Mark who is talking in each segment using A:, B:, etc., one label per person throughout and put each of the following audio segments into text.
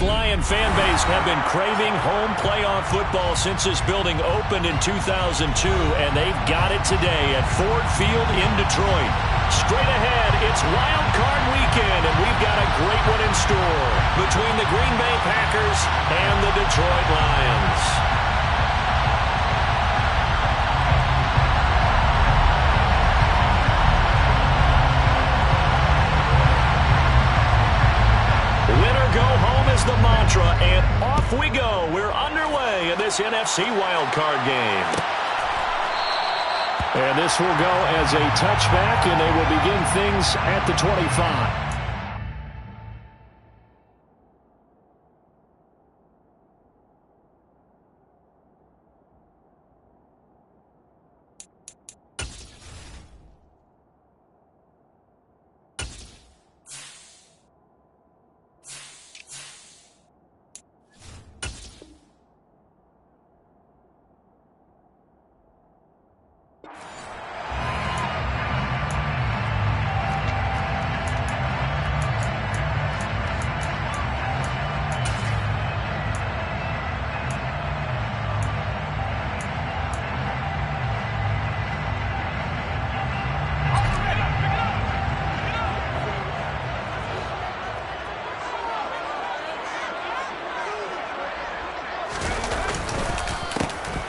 A: Lion fan base have been craving home playoff football since this building opened in 2002, and they've got it today at Ford Field in Detroit. Straight ahead, it's Wild Card Weekend, and we've got a great one in store between the Green Bay Packers and the Detroit Lions. The mantra, and off we go. We're underway in this NFC wildcard game. And this will go as a touchback, and they will begin things at the 25.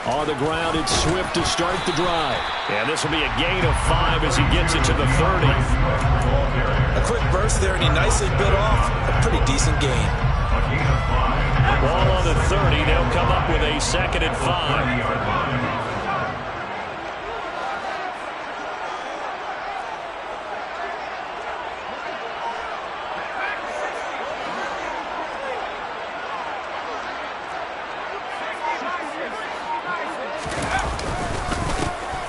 A: On the ground, it's Swift to start the drive. And this will be a gain of 5 as he gets it to the 30.
B: A quick burst there, and he nicely bit off a pretty decent gain.
A: Ball on the 30. They'll come up with a 2nd and 5.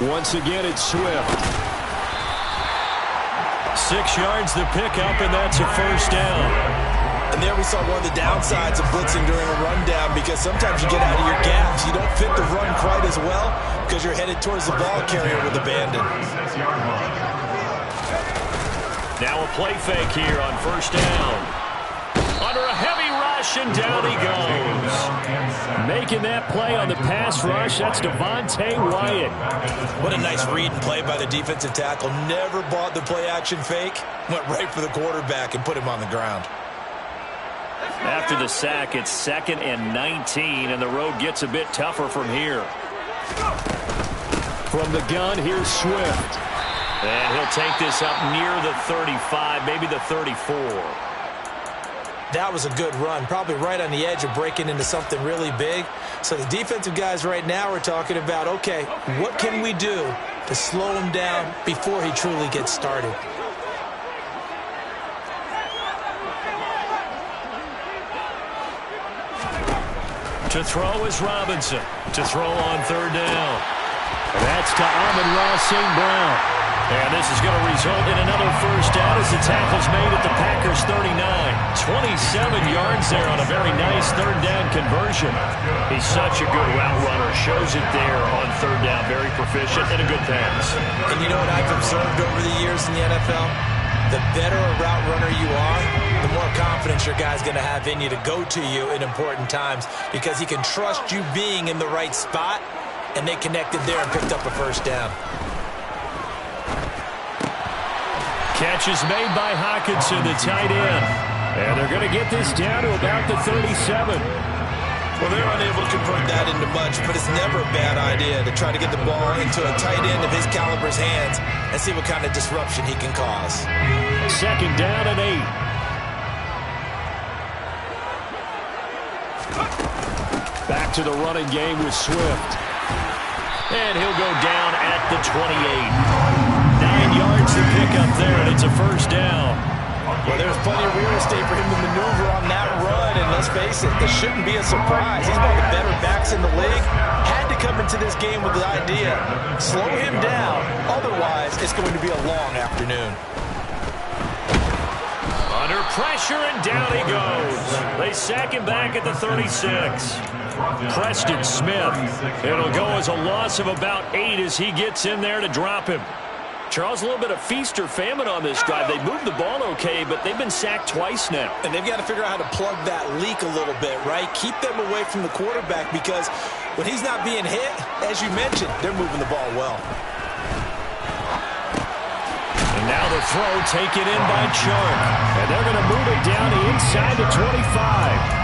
A: Once again, it's Swift. 6 yards the pickup, and that's a first down.
B: And there we saw one of the downsides of blitzing during a rundown, because sometimes you get out of your gaps. You don't fit the run quite as well because you're headed towards the ball carrier with abandon.
A: Now a play fake here on first down. Under a heavy rush, and down he goes. Making that play on the pass rush, that's Devontae Wyatt.
B: What a nice read and play by the defensive tackle. Never bought the play-action fake. Went right for the quarterback and put him on the ground.
A: After the sack, it's 2nd and 19, and the road gets a bit tougher from here. From the gun, here's Swift. And he'll take this up near the 35, maybe the 34.
B: That was a good run, probably right on the edge of breaking into something really big. So the defensive guys right now are talking about, okay, what can we do to slow him down before he truly gets started?
A: To throw is Robinson. To throw on 3rd down. And that's to Amon-Ra St. Brown. And this is going to result in another first down as the tackle's made at the Packers 39. 27 yards there on a very nice 3rd down conversion. He's such a good route runner. Shows it there on 3rd down. Very proficient and a good pass.
B: And you know what I've observed over the years in the NFL? The better a route runner you are, the more confidence your guy's going to have in you to go to you in important times, because he can trust you being in the right spot, and they connected there and picked up a first down.
A: Catch is made by Hockenson, the tight end. And they're going to get this down to about the 37.
B: Well, they're unable to convert that into much, but it's never a bad idea to try to get the ball into a tight end of his caliber's hands and see what kind of disruption he can cause.
A: 2nd down and 8. Back to the running game with Swift. And he'll go down at the 28. 9 yards to pick up there, and it's a first down.
B: Well, there's plenty of real estate for him to maneuver on that run, and let's face it, this shouldn't be a surprise. He's one of the better backs in the league. Had to come into this game with the idea, slow him down, otherwise it's going to be a long afternoon.
A: Under pressure, and down he goes. They sack him back at the 36. Preston Smith. It'll go as a loss of about 8 as he gets in there to drop him. Charles, a little bit of feast or famine on this drive. They moved the ball okay, but they've been sacked twice now.
B: And they've got to figure out how to plug that leak a little bit, right? Keep them away from the quarterback because when he's not being hit, as you mentioned, they're moving the ball well.
A: And now the throw taken in by Chark. And they're going to move it down to inside the 25.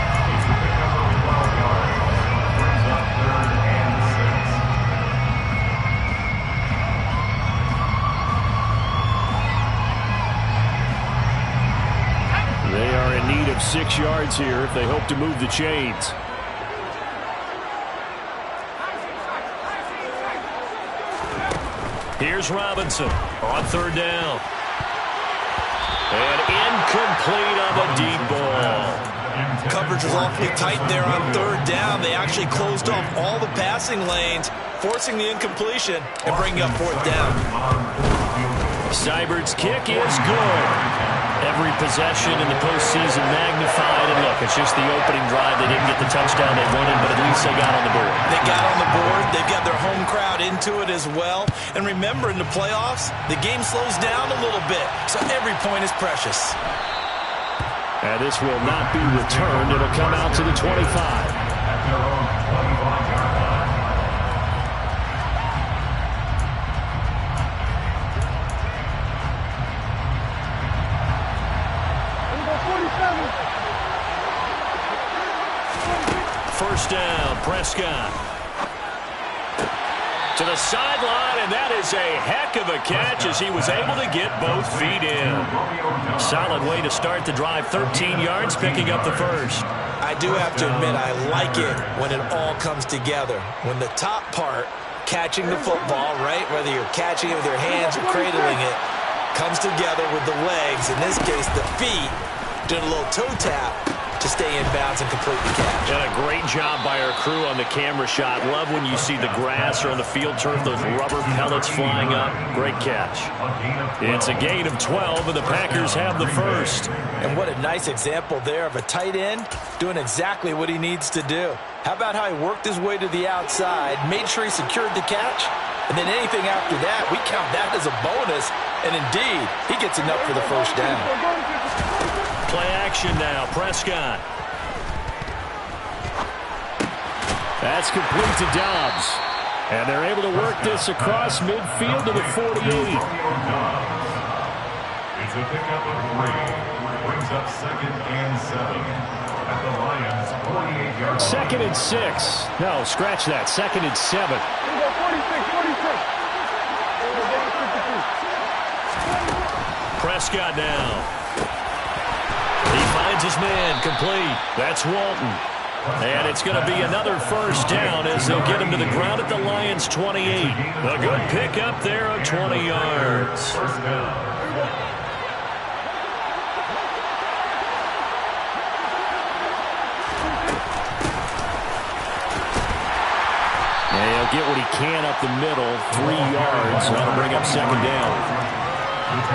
A: They are in need of 6 yards here if they hope to move the chains. Here's Robinson on 3rd down. And incomplete on the deep ball.
B: Coverage was awfully tight there on 3rd down. They actually closed off all the passing lanes, forcing the incompletion and bringing up 4th down.
A: Seibert's kick is good. Every possession in the postseason magnified. And look, it's just the opening drive. They didn't get the touchdown they wanted, but at least they got on the board.
B: They got on the board. They've got their home crowd into it as well. And remember, in the playoffs, the game slows down a little bit, so every point is precious.
A: And this will not be returned. It'll come out to the 25. First down, Prescott. To the sideline, and that is a heck of a catch as he was able to get both feet in. Solid way to start the drive, 13 yards, picking up the first.
B: I do have to admit, I like it when it all comes together. When the top part, catching the football, right, whether you're catching it with your hands or cradling it, comes together with the legs, in this case the feet, doing a little toe tap to stay in bounds and complete the catch.
A: And a great job by our crew on the camera shot. Love when you see the grass or on the field turf, those rubber pellets flying up. Great catch. It's a gain of 12, and the Packers have the first.
B: And what a nice example there of a tight end doing exactly what he needs to do. How about how he worked his way to the outside, made sure he secured the catch, and then anything after that, we count that as a bonus. And indeed, he gets enough for the first down.
A: Play action now, Prescott. That's complete to Dobbs. And they're able to work this across midfield to the 48.
C: It's a pickup of 3. Brings up 2nd and 7. At the Lions' 48-yard line.
A: 2nd and 6. No, scratch that. 2nd and 7. 46. Prescott now. He finds his man complete. That's Walton. And it's going to be another first down as they'll get him to the ground at the Lions' 28. A good pickup there of 20 yards. And he'll get what he can up the middle, 3 yards. That'll bring up 2nd down.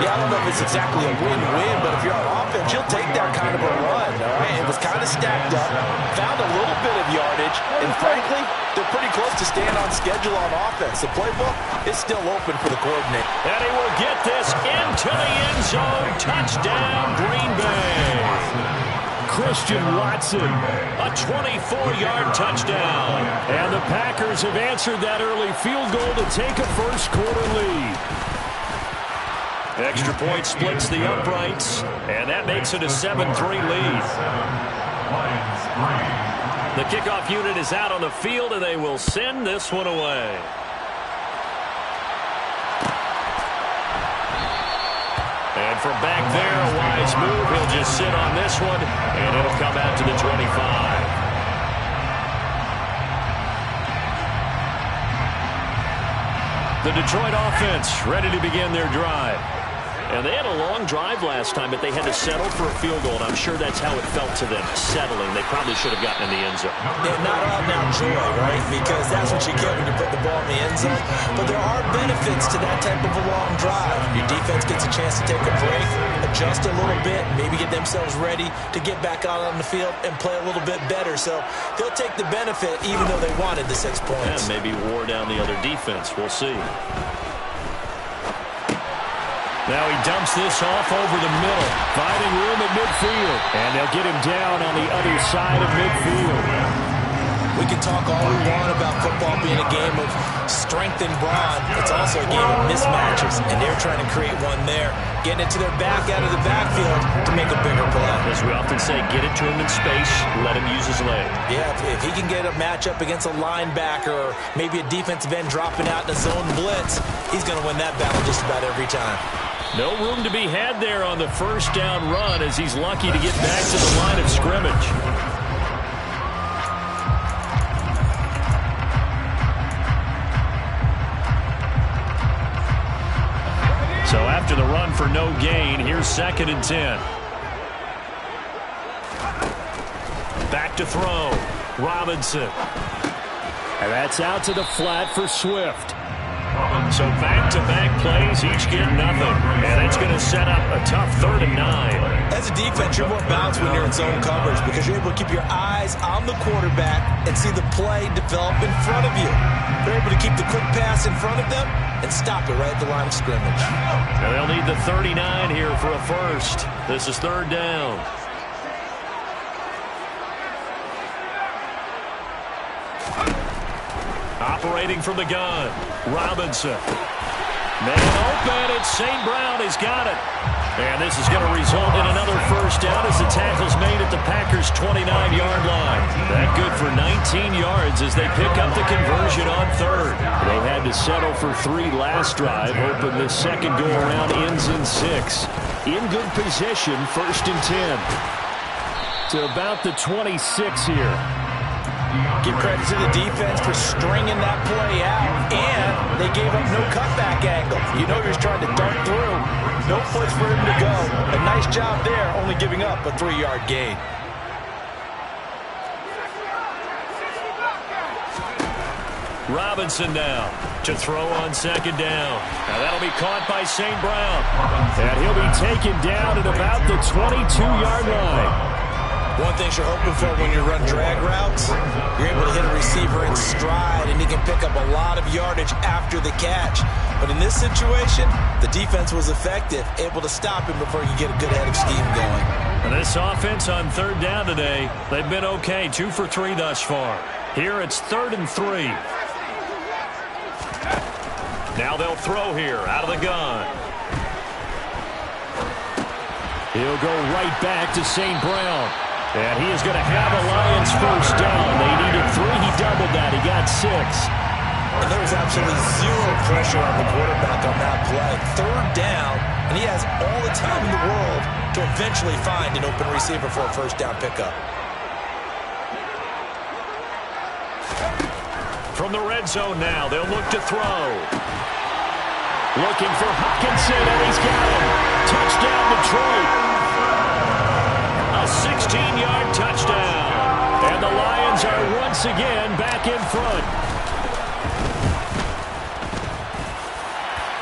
B: Yeah, I don't know if it's exactly a win-win, but if you're on offense, you'll take that kind of a run, all right? It was kind of stacked up, found a little bit of yardage, and frankly, they're pretty close to staying on schedule on offense. The playbook is still open for the coordinator.
A: And he will get this into the end zone. Touchdown, Green Bay. Christian Watson, a 24-yard touchdown. And the Packers have answered that early field goal to take a first-quarter lead. Extra point splits the uprights, and that makes it a 7-3 lead. The kickoff unit is out on the field, and they will send this one away. And from back there, a wise move. He'll just sit on this one, and it'll come out to the 25. The Detroit offense ready to begin their drive. And they had a long drive last time, but they had to settle for a field goal, and I'm sure that's how it felt to them, settling. They probably should have gotten in the end zone.
B: Yeah, not out now joy, right? Because that's what you get when you put the ball in the end zone. But there are benefits to that type of a long drive. Your defense gets a chance to take a break, adjust a little bit, maybe get themselves ready to get back out on the field and play a little bit better. So they'll take the benefit even though they wanted the 6 points.
A: Yeah, maybe wore down the other defense. We'll see. Now he dumps this off over the middle, finding room at midfield. And they'll get him down on the other side of midfield.
B: We can talk all we want about football being a game of strength and brawn. It's also a game of mismatches, and they're trying to create one there. Getting it to their back out of the backfield to make a bigger play.
A: As we often say, get it to him in space, let him use his leg.
B: Yeah, if he can get a matchup against a linebacker or maybe a defensive end dropping out in a zone blitz, he's going to win that battle just about every time.
A: No room to be had there on the first down run as he's lucky to get back to the line of scrimmage. So after the run for no gain, here's 2nd and 10. Back to throw. Robinson. And that's out to the flat for Swift. So back-to-back plays, each get nothing. And it's going to set up a tough 3rd and 9.
B: As a defense, you're more balanced when you're in zone coverage because you're able to keep your eyes on the quarterback and see the play develop in front of you. They're able to keep the quick pass in front of them and stop it right at the line of scrimmage.
A: Now they'll need the 39 here for a first. This is 3rd down. Operating from the gun, Robinson. Man open, it's St. Brown. He's got it. And this is going to result in another first down as the tackle's made at the Packers' 29-yard line. That good for 19 yards as they pick up the conversion on 3rd. They had to settle for 3 last drive, hoping the second go-around ends in 6. In good position, 1st and 10. To about the 26 here.
B: Give credit to the defense for stringing that play out, and they gave up no cutback angle. You know he's trying to dart through. No place for him to go. A nice job there, only giving up a 3-yard gain.
A: Robinson now to throw on 2nd down. Now that'll be caught by St. Brown. And he'll be taken down at about the 22-yard line.
B: One thing you're hoping for when you run drag routes, you're able to hit a receiver in stride, and he can pick up a lot of yardage after the catch. But in this situation, the defense was effective, able to stop him before he could get a good head of steam going.
A: And this offense on 3rd down today, they've been okay, 2 for 3 thus far. Here it's 3rd and 3. Now they'll throw here out of the gun. He'll go right back to St. Brown. And he is going to have a Lions first down. They needed 3. He doubled that. He got 6.
B: And there was absolutely zero pressure on the quarterback on that play. 3rd down, and he has all the time in the world to eventually find an open receiver for a first down pickup.
A: From the red zone now, they'll look to throw. Looking for Hockenson, and he's got him. Touchdown, Detroit. A 16-yard touchdown. And the Lions are once again back in front.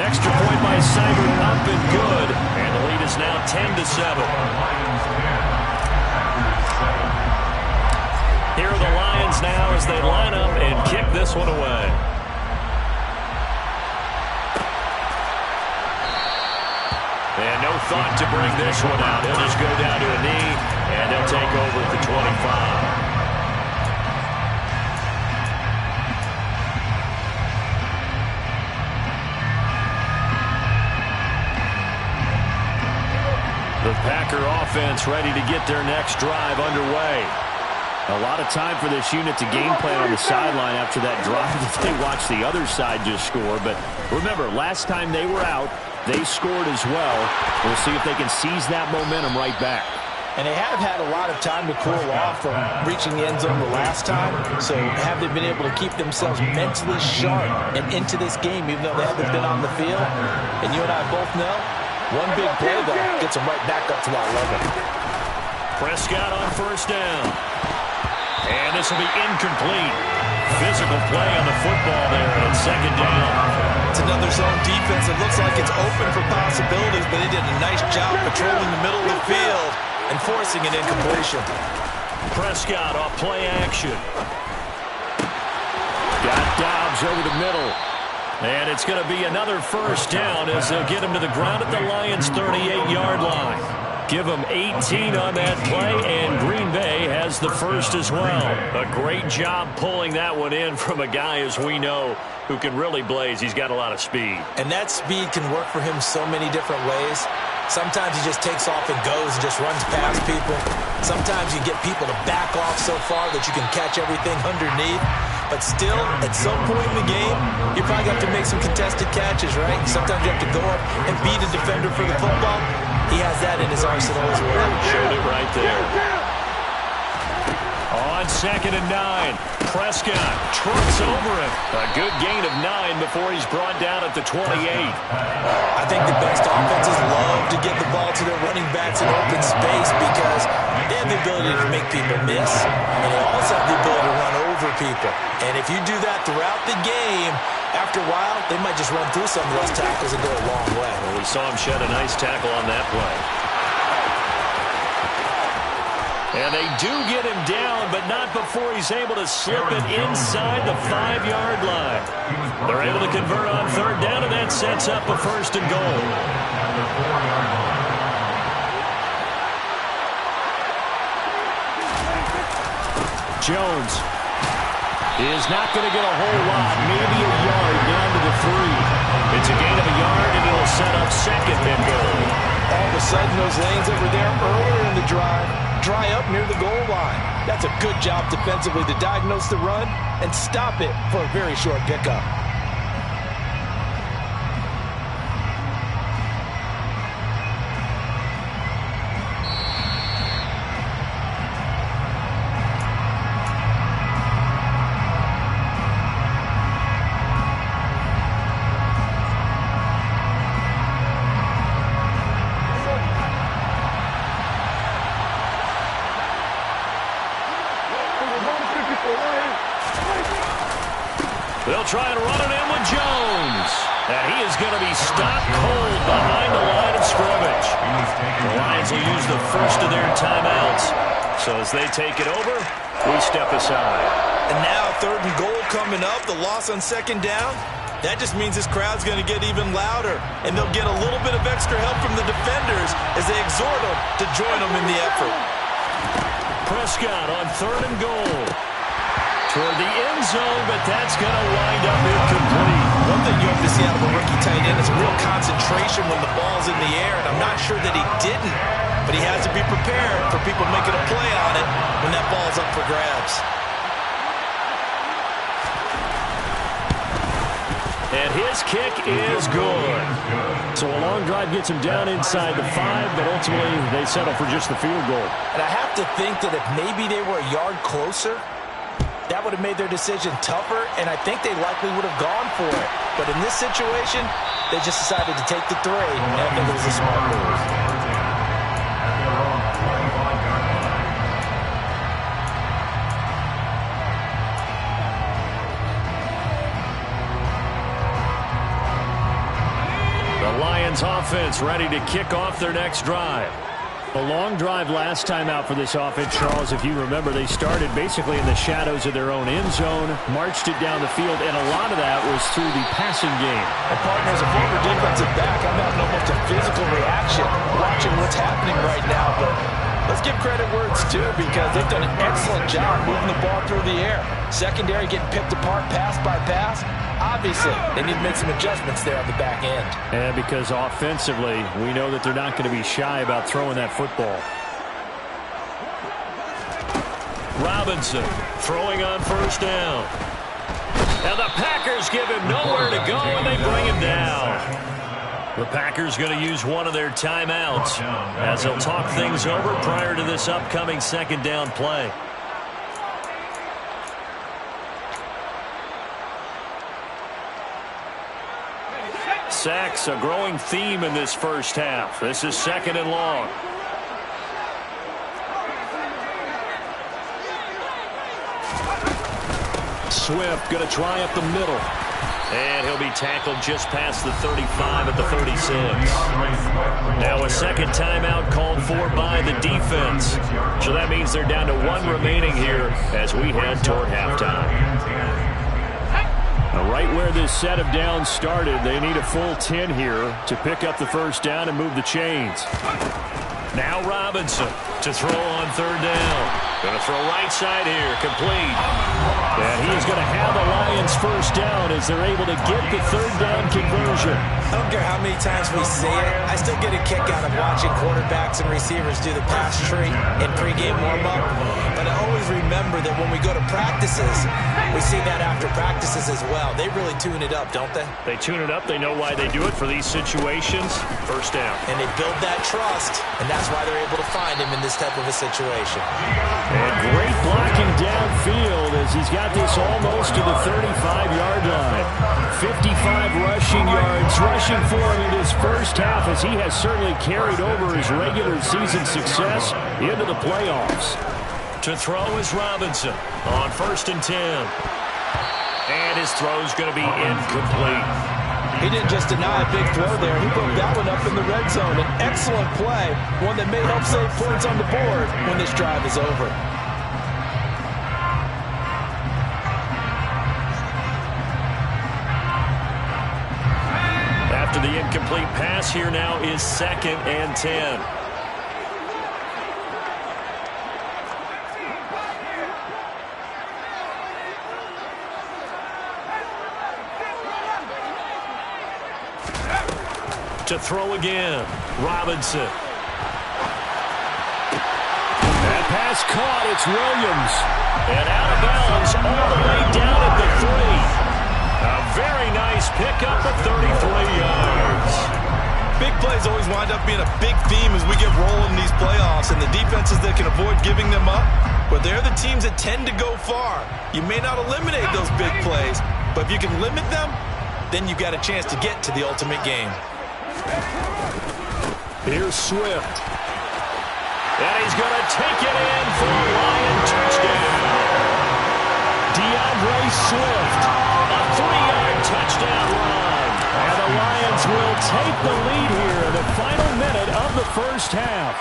A: Extra point by Seibert, up and good. And the lead is now 10-7. Here are the Lions now as they line up and kick this one away. And no thought to bring this one out. He'll just go down to a knee, and they'll take over at the 25. The Packer offense ready to get their next drive underway. A lot of time for this unit to game plan on the sideline after that drive that they watched the other side just score. But remember, last time they were out, they scored as well. We'll see if they can seize that momentum right back.
B: And they have had a lot of time to cool off from reaching the end zone the last time. So have they been able to keep themselves mentally sharp and into this game, even though they haven't been on the field? And you and I both know, one big play, though, gets them right back up to that level.
A: Prescott on first down. And this will be incomplete. Physical play on the football there on 2nd down.
B: It's another zone defense. It looks like it's open for possibilities, but he did a nice job patrolling the middle of the field and forcing an incompletion.
A: Prescott off play action. Got Dobbs over the middle. And it's going to be another first down as they'll get him to the ground at the Lions' 38-yard line. Give him 18 on that play, and Green Bay has the first as well. A great job pulling that one in from a guy, as we know, who can really blaze. He's got a lot of speed.
B: And that speed can work for him so many different ways. Sometimes he just takes off and goes and just runs past people. Sometimes you get people to back off so far that you can catch everything underneath. But still, at some point in the game, you probably have to make some contested catches, right? Sometimes you have to go up and beat a defender for the football. He has that in his arsenal as well.
A: Showed it right there. On 2nd and 9, Prescott trucks over him. A good gain of 9 before he's brought down at the 28.
B: I think the best offenses love to get the ball to their running backs in open space because they have the ability to make people miss, and they also have the ability to run over people. And if you do that throughout the game, after a while, they might just run through some of those tackles and go a long way.
A: Well, we saw him shed a nice tackle on that play. And they do get him down, but not before he's able to slip it inside the 5-yard line. They're able to convert on 3rd down, and that sets up a 1st and goal. Jones is not going to get a whole lot, maybe a yard down to the 3. It's a gain of a yard, and it'll set up 2nd and goal.
B: All of a sudden, those lanes that were there earlier in the drive dry up near the goal line. That's a good job defensively to diagnose the run and stop it for a very short pickup.
A: They'll try and run it in with Jones. And he is going to be stopped cold behind the line of scrimmage. The Lions will use the first of their timeouts. So as they take it over, we step aside.
B: And now 3rd and goal coming up, the loss on 2nd down. That just means this crowd's going to get even louder. And they'll get a little bit of extra help from the defenders as they exhort them to join them in the effort.
A: Prescott on 3rd and goal. Toward the end zone, but that's going to wind up incomplete.
B: One thing you have to see out of a rookie tight end is real concentration when the ball's in the air, and I'm not sure that he didn't, but he has to be prepared for people making a play on it when that ball's up for grabs.
A: And his kick is good. So a long drive gets him down inside the 5, but ultimately they settle for just the field goal.
B: And I have to think that if maybe they were a yard closer, that would have made their decision tougher, and I think they likely would have gone for it. But in this situation, they just decided to take the 3, and I think it was a smart move.
A: The Lions offense ready to kick off their next drive. A long drive last time out for this offense, Charles. If you remember, they started basically in the shadows of their own end zone, marched it down the field, and a lot of that was through the passing game.
B: And partner, as a former defensive back, I'm having almost a physical reaction watching what's happening right now. But let's give credit where it's due because they've done an excellent job moving the ball through the air. Secondary getting picked apart pass by pass. Obviously, they need to make some adjustments there on the back end.
A: And because offensively, we know that they're not going to be shy about throwing that football. Robinson throwing on 1st down. And the Packers give him nowhere to go, and they bring him down. The Packers going to use one of their timeouts as they'll talk things over prior to this upcoming 2nd down play. Sacks, a growing theme in this first half. This is 2nd and long. Swift going to try up the middle. And he'll be tackled just past the 35 at the 36. Now a 2nd timeout called for by the defense. So that means they're down to 1 remaining here as we head toward halftime. Right where this set of downs started, they need a full 10 here to pick up the first down and move the chains. Now Robinson to throw on third down. Going to throw right side here, complete. And he is going to have the Lions first down as they're able to get the third down conversion.
B: I don't care how many times we say it, I still get a kick out of watching quarterbacks and receivers do the pass tree in pregame warm-up. But I always remember that when we go to practices, we see that after practices as well. They really tune it up, don't they?
A: They tune it up. They know why they do it for these situations. First down.
B: And they build that trust, and that's why they're able to find him in this type of a situation.
A: And great blocking downfield as he's got this almost to the 35-yard line. 55 rushing yards, rushing for him in this first half as he has certainly carried over his regular season success into the playoffs. To throw is Robinson on 1st and 10. And his throw's going to be incomplete.
D: He didn't just deny a big throw there. He broke that one up in the red zone. An excellent play, one that may help save points on the board when this drive is over.
A: After the incomplete pass, here now is 2nd and 10. To throw again, Robinson. That pass caught, it's Williams. And out of bounds all the way down at the 3. A very nice pickup of 33 yards.
D: Big plays always wind up being a big theme as we get rolling in these playoffs, and the defenses that can avoid giving them up, but they're the teams that tend to go far. You may not eliminate those big plays, but if you can limit them, then you've got a chance to get to the ultimate game.
A: Here's Swift. And he's going to take it in for a Lion touchdown. DeAndre Swift, a 3-yard touchdown run. And the Lions will take the lead here in the final minute of the first half.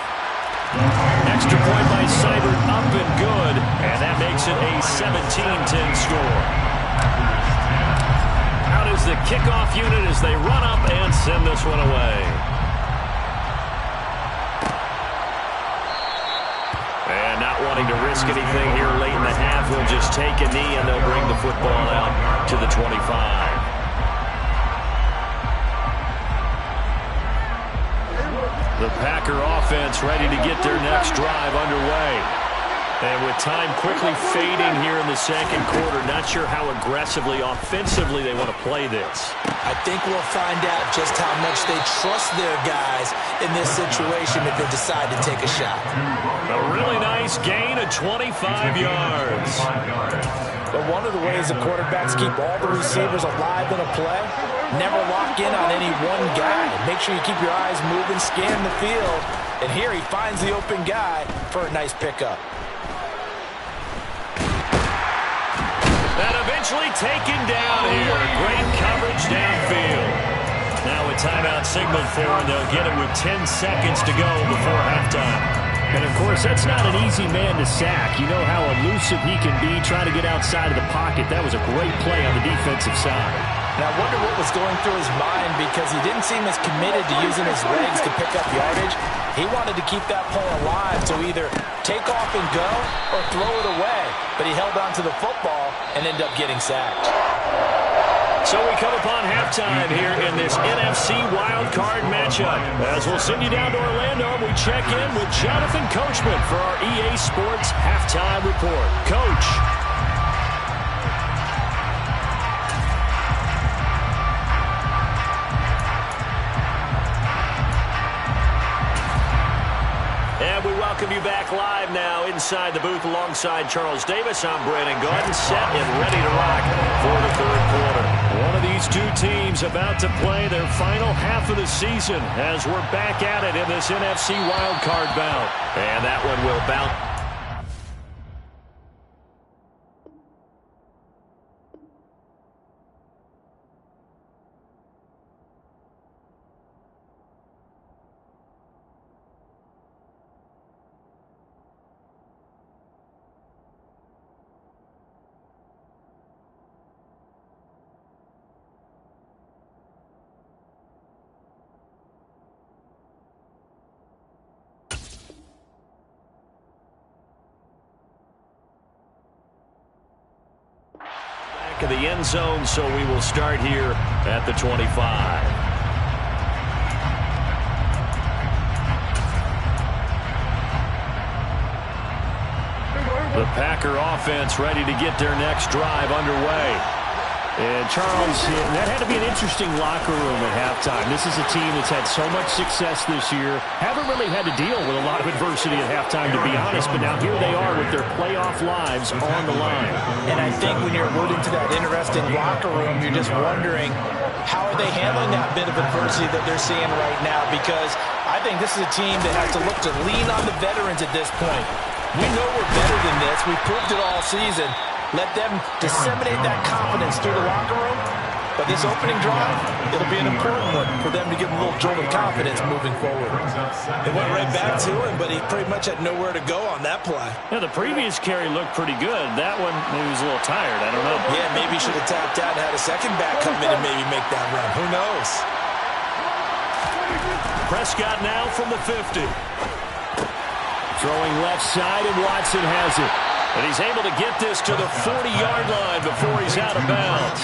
A: Extra point by Seibert up and good. And that makes it a 17-10 score. Out is the kickoff unit as they run up and send this one away. And not wanting to risk anything here late in the half, we'll just take a knee and they'll bring the football out to the 25. The Packer offense ready to get their next drive underway. And with time quickly fading here in the second quarter, not sure how aggressively, offensively they want to play this.
B: I think we'll find out just how much they trust their guys in this situation if they decide to take a shot.
A: A really nice gain of 25 yards.
D: But one of the ways the quarterbacks keep all the receivers alive in a play, never lock in on any one guy. Make sure you keep your eyes moving, scan the field. And here he finds the open guy for a nice pickup.
A: And eventually taken down here. Great coverage downfield. Now a timeout signaled for, and they'll get it with 10 seconds to go before halftime. And, of course, that's not an easy man to sack. You know how elusive he can be trying to get outside of the pocket. That was a great play on the defensive side.
D: And I wonder what was going through his mind because he didn't seem as committed to using his legs to pick up yardage. He wanted to keep that play alive to either take off and go or throw it away. But he held on to the football and ended up getting sacked.
A: So we come upon halftime here in this NFC wildcard matchup. As we'll send you down to Orlando, we check in with Jonathan Coachman for our EA Sports Halftime Report. Coach. And we welcome you back live now inside the booth alongside Charles Davis. I'm Brandon Gordon, set and ready to rock for the third quarter. One of these two teams about to play their final half of the season as we're back at it in this NFC wildcard bout. And that one will bounce. back of the end zone, so we will start here at the 25. The Packer offense ready to get their next drive underway. And Charles, that had to be an interesting locker room at halftime. This is a team that's had so much success this year. Haven't really had to deal with a lot of adversity at halftime, to be honest. But now here they are with their playoff lives on the line.
B: And I think when you're alluding to that interesting locker room, you're just wondering, how are they handling that bit of adversity that they're seeing right now? Because I think this is a team that has to look to lean on the veterans at this point. We know we're better than this. We proved it all season. Let them disseminate that confidence through the locker room. But this opening drive, it'll be an important one for them to give them a little jolt of confidence moving forward. They went right back to him, but he pretty much had nowhere to go on that play.
A: Yeah, the previous carry looked pretty good. That one, maybe he was a little tired. I don't know.
B: Yeah, maybe he should have tapped out and had a second back come in and maybe make that run. Who knows?
A: Prescott now from the 50. Throwing left side, and Watson has it. And he's able to get this to the 40-yard line before he's out of bounds.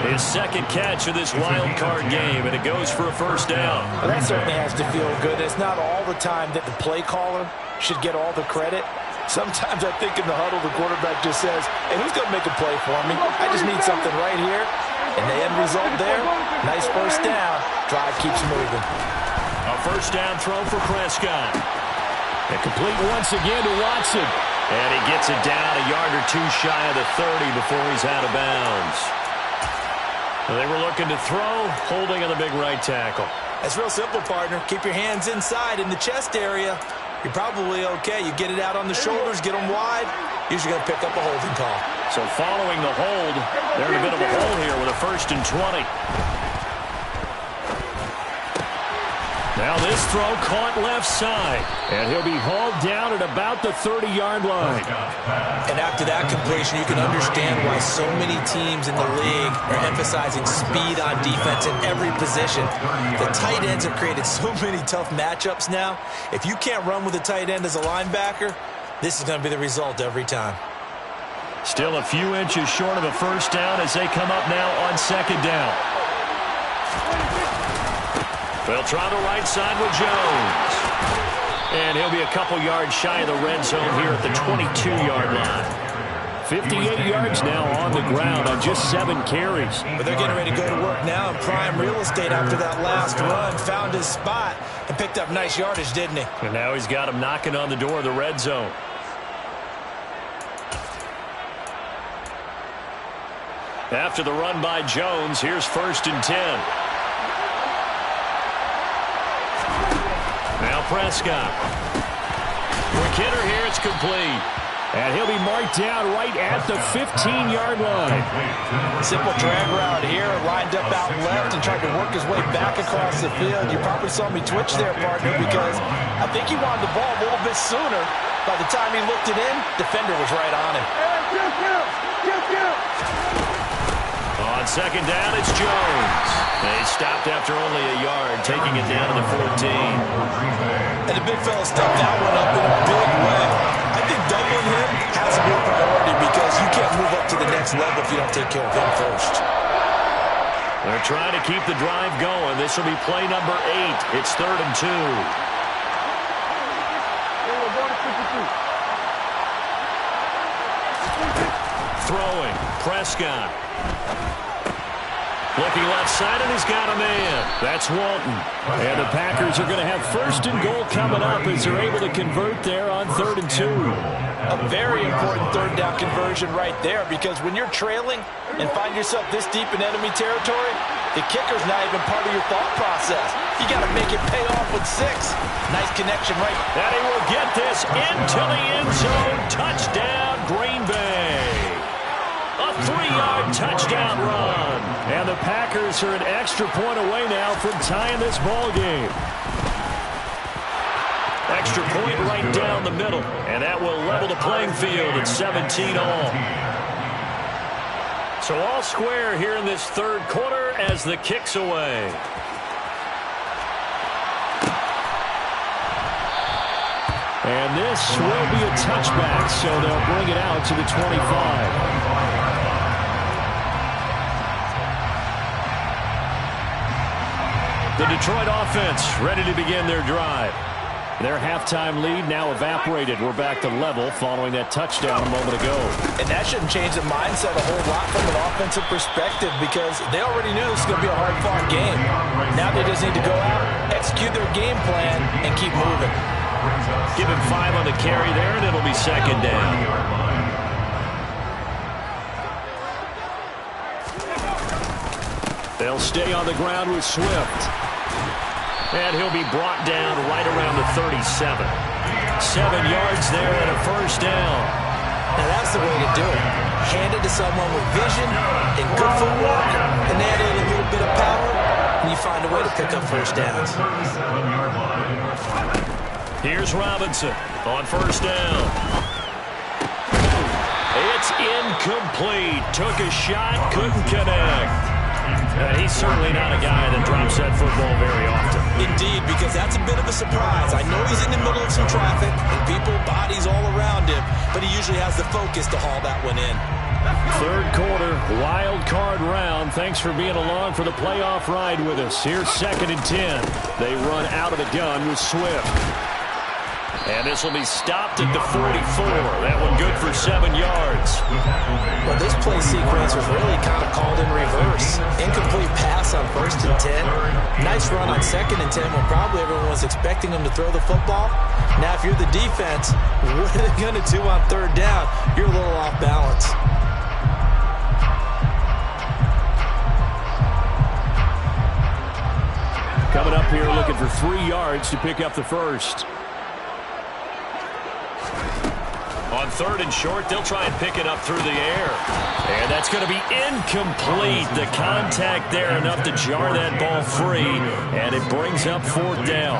A: His second catch of this wild card game, and it goes for a first down.
B: Well, that certainly has to feel good. It's not all the time that the play caller should get all the credit. Sometimes I think in the huddle, the quarterback just says, hey, who's going to make a play for me? I just need something right here. And the end result there, nice first down. Drive keeps moving.
A: A first down throw for Prescott. And complete once again to Watson. And he gets it down a yard or two shy of the 30 before he's out of bounds. They were looking to throw, holding on the big right tackle.
B: That's real simple, partner. Keep your hands inside in the chest area. You're probably okay. You get it out on the shoulders, get them wide. Usually going to pick up a holding call.
A: So following the hold, they're in a bit of a hole here with a 1st and 20. Now this throw caught left side, and he'll be hauled down at about the 30-yard line.
B: And after that completion, you can understand why so many teams in the league are emphasizing speed on defense in every position. The tight ends have created so many tough matchups now. If you can't run with a tight end as a linebacker, this is going to be the result every time.
A: Still a few inches short of a first down as they come up now on 2nd down. They'll try the right side with Jones. And he'll be a couple yards shy of the red zone here at the 22-yard line. 58 yards now on the ground on just 7 carries.
B: But they're getting ready to go to work now in prime real estate after that last run. Found his spot and picked up nice yardage, didn't he?
A: And now he's got him knocking on the door of the red zone. After the run by Jones, here's 1st and 10. Now Prescott. McKinnon here, it's complete. And he'll be marked down right at the 15-yard line.
B: Simple drag route here, lined up out left and tried to work his way back across the field. You probably saw me twitch there, partner, because I think he wanted the ball a little bit sooner. By the time he looked it in, defender was right on him.
A: On 2nd down, it's Jones. They stopped after only a yard, taking it down to the 14.
B: And the big fella stepped that one up in a big way. I think doubling him has to be a priority because you can't move up to the next level if you don't take care of him first.
A: They're trying to keep the drive going. This will be play number 8. It's 3rd and 2. Throwing, Prescott. Looking left side, and he's got a man. That's Walton. And the Packers are going to have 1st and goal coming up as they're able to convert there on 3rd and 2.
B: A very important 3rd down conversion right there, because when you're trailing and find yourself this deep in enemy territory, the kicker's not even part of your thought process. You got to make it pay off with 6. Nice connection right.
A: And he will get this into the end zone. Touchdown, Green Bay. A 3-yard touchdown run. And the Packers are an extra point away now from tying this ball game. Extra point right down the middle. And that will level the playing field at 17 all. So all square here in this 3rd quarter as the kick's away. And this will be a touchback, so they'll bring it out to the 25. The Detroit offense ready to begin their drive. Their halftime lead now evaporated. We're back to level following that touchdown a moment ago.
B: And that shouldn't change the mindset a whole lot from an offensive perspective because they already knew this was going to be a hard-fought game. Now they just need to go out, execute their game plan, and keep moving.
A: Give him 5 on the carry there, and it'll be second down. They'll stay on the ground with Swift. And he'll be brought down right around the 37. 7 yards there and a first down.
B: Now that's the way to do it. Hand it to someone with vision and good footwork, and add in a little bit of power, and you find a way to pick up first downs.
A: Here's Robinson on first down. It's incomplete. Took a shot, couldn't connect. And he's certainly not a guy that drops that football very often.
B: Indeed, because that's a bit of a surprise. I know he's in the middle of some traffic and people, bodies all around him, but he usually has the focus to haul that one in.
A: Third quarter, wild card round. Thanks for being along for the playoff ride with us. Here's 2nd and 10. They run out of the gun with Swift. And this will be stopped at the 44. That one good for 7 yards.
B: Well, this play sequence was really kind of called in reverse. Incomplete pass on 1st and 10. Nice run on 2nd and 10 when probably everyone was expecting him to throw the football. Now, if you're the defense, what are they going to do on 3rd down? You're a little off balance.
A: Coming up here looking for 3 yards to pick up the first. On 3rd and short, they'll try and pick it up through the air. And that's going to be incomplete. The contact there enough to jar that ball free, and it brings up 4th down.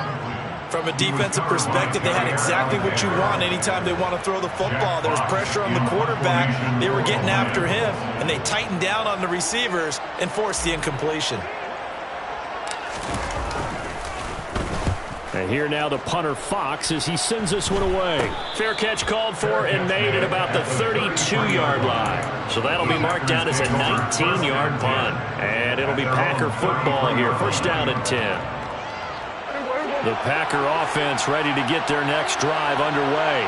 B: From a defensive perspective, they had exactly what you want anytime they want to throw the football. There was pressure on the quarterback. They were getting after him, and they tightened down on the receivers and forced the incompletion.
A: And here now the punter Fox as he sends this one away. Fair catch called for and made at about the 32-yard line. So that'll be marked down as a 19-yard punt. And it'll be Packer football here. First down and 10. The Packer offense ready to get their next drive underway.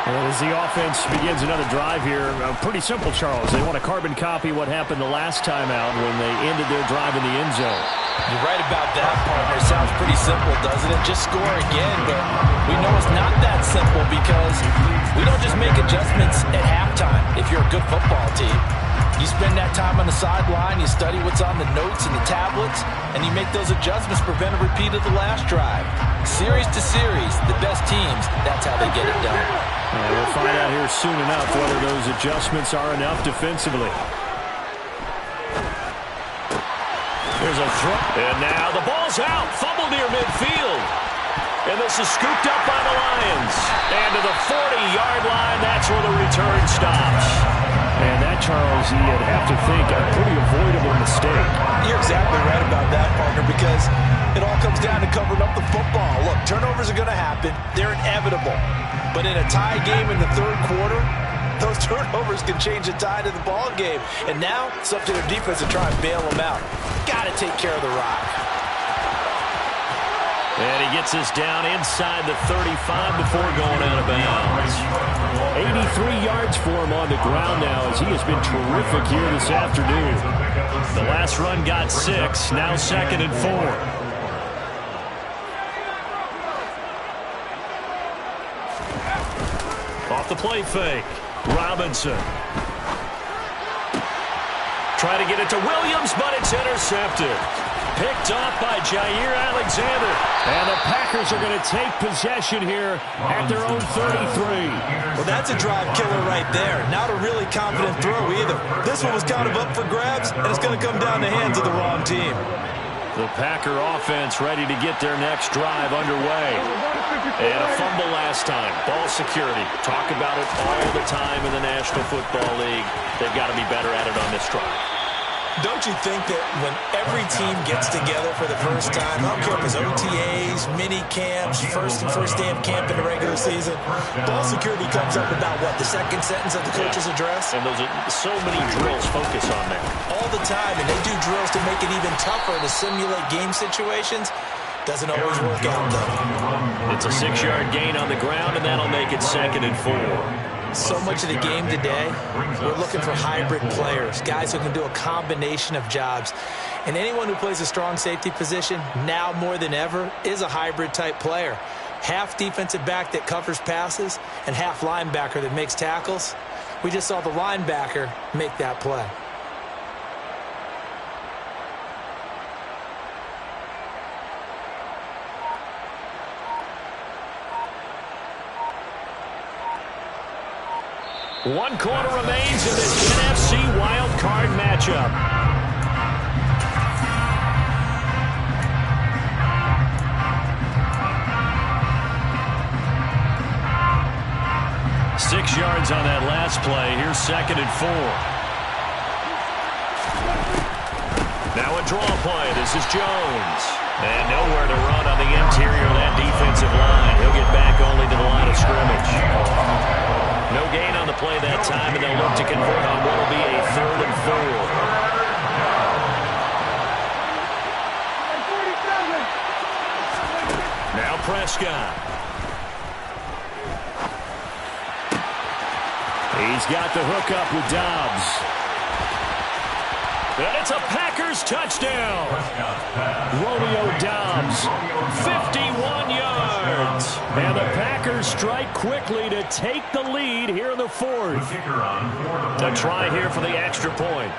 A: And as the offense begins another drive here, pretty simple, Charles. They want to carbon copy what happened the last time out when they ended their drive in the end zone.
B: You're right about that, partner. Sounds pretty simple, doesn't it? Just score again, but we know it's not that simple because we don't just make adjustments at halftime if you're a good football team. You spend that time on the sideline, you study what's on the notes and the tablets, and you make those adjustments to prevent a repeat of the last drive. Series to series, the best teams, that's how they get it done.
A: We'll find out here soon enough whether those adjustments are enough defensively. There's a throw. And now the ball's out. Fumble near midfield. And this is scooped up by the Lions. And to the 40-yard line, that's where the return stops. And that, Charles, you'd have to think a pretty avoidable mistake.
B: You're exactly right about that, partner, because it all comes down to covering up the football. Look, turnovers are going to happen. They're inevitable. But in a tie game in the 3rd quarter, those turnovers can change the tide of the ball game. And now it's up to their defense to try and bail them out. Got to take care of the rock.
A: And he gets us down inside the 35 before going out of bounds. 83 yards for him on the ground now as he has been terrific here this afternoon. The last run got 6, now 2nd and 4. Off the play fake. Robinson. Trying to get it to Williams, but it's intercepted. Picked off by Jair Alexander. And the Packers are going to take possession here at their own 33.
B: Well, that's a drive killer right there. Not a really confident throw either. This one was kind of up for grabs, and it's going to come down the hands of the wrong team.
A: The Packer offense ready to get their next drive underway. And a fumble last time. Ball security. Talk about it all the time in the National Football League. They've got to be better at it on this drive.
B: Don't you think that when every team gets together for the first time, I don't care if it's OTAs, mini camps, first day of camp in the regular season, ball security comes up about, what, the second sentence of the coach's address?
A: And those are so many drills focus on that.
B: All the time, and they do drills to make it even tougher to simulate game situations. Doesn't always work out, though.
A: It's a 6-yard gain on the ground, and that'll make it 2nd and 4.
B: So much of the game today, we're looking for hybrid players, guys who can do a combination of jobs. And anyone who plays a strong safety position, now more than ever, is a hybrid-type player. Half defensive back that covers passes and half linebacker that makes tackles. We just saw the linebacker make that play.
A: One quarter remains in this NFC wildcard matchup. Six yards on that last play. Here's 2nd and 4. Now a draw play. This is Jones. And nowhere to run on the interior of that defensive line. He'll get back only to the line of scrimmage. No gain on the play that time, and they'll look to convert on what will be a 3rd and 4. Now Prescott. He's got the hookup with Dobbs. And it's a Packers touchdown. Romeo Dobbs, 51 yards. And the Packers strike quickly to take the lead here in the 4th. To try here for the extra point.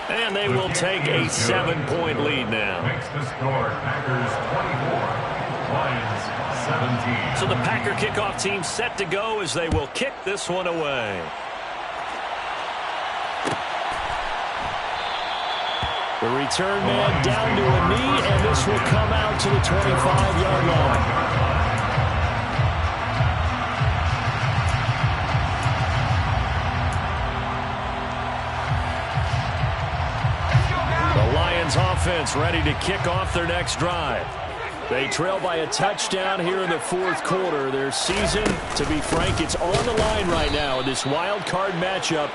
A: And they will take a 7-point lead now.
C: Makes the score Packers 24, Lions 17.
A: So the Packer kickoff team set to go as they will kick this one away. The return man down to a knee, and this will come out to the 25-yard line. The Lions offense ready to kick off their next drive. They trail by a touchdown here in the 4th quarter. Their season, to be frank, it's on the line right now in this wild card matchup.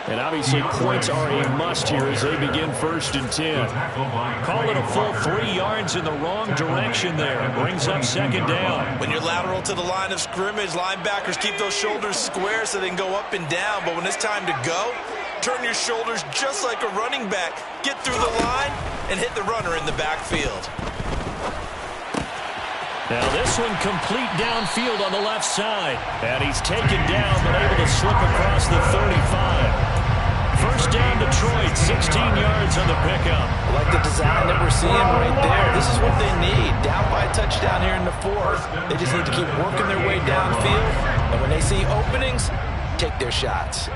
A: And obviously points are a must here as they begin 1st and 10. Call it a full 3 yards in the wrong direction there. Brings up 2nd down.
D: When you're lateral to the line of scrimmage, linebackers keep those shoulders square so they can go up and down. But when it's time to go, turn your shoulders just like a running back. Get through the line and hit the runner in the backfield.
A: Now this one complete downfield on the left side. And he's taken down but able to slip across the 35. 1st down Detroit, 16 yards on the pickup.
B: I like the design that we're seeing right there. This is what they need. Down by a touchdown here in the 4th. They just need to keep working their way downfield. And when they see openings, take their shots.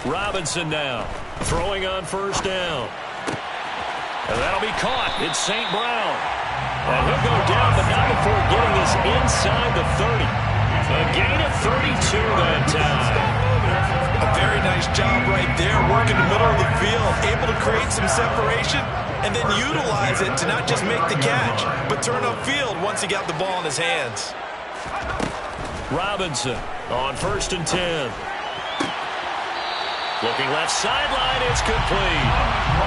A: Robinson now, throwing on 1st down. And that'll be caught. It's St. Brown. And he'll go down, but not before getting us inside the 30. A gain of 32 that time.
D: A very nice job right there, working the middle of the field, able to create some separation, and then utilize it to not just make the catch, but turn upfield once he got the ball in his hands.
A: Robinson on 1st and 10. Looking left sideline, it's complete.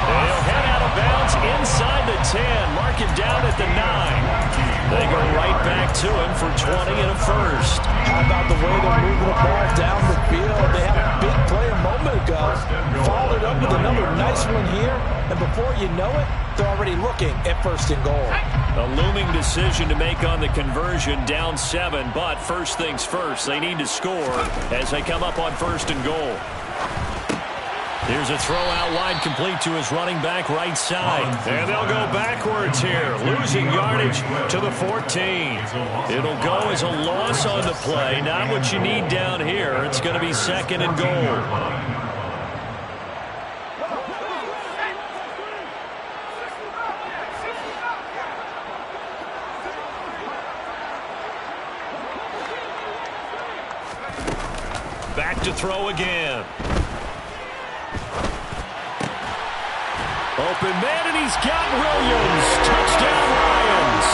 A: They'll head out of bounds inside the 10. Mark him down at the 9. They go right back to him for 20 and a 1st.
B: How about the way they're moving the ball down the field? They had a big play a moment ago. Followed up with another nice one here. And before you know it, they're already looking at 1st and goal.
A: A looming decision to make on the conversion, down 7. But first things first, they need to score as they come up on 1st and goal. Here's a throw out wide, complete to his running back right side. And they'll go backwards here, losing yardage to the 14. It'll go as a loss on the play. Not what you need down here. It's going to be 2nd and goal. Back to throw again. Open man, and he's got Williams. Touchdown, Lions.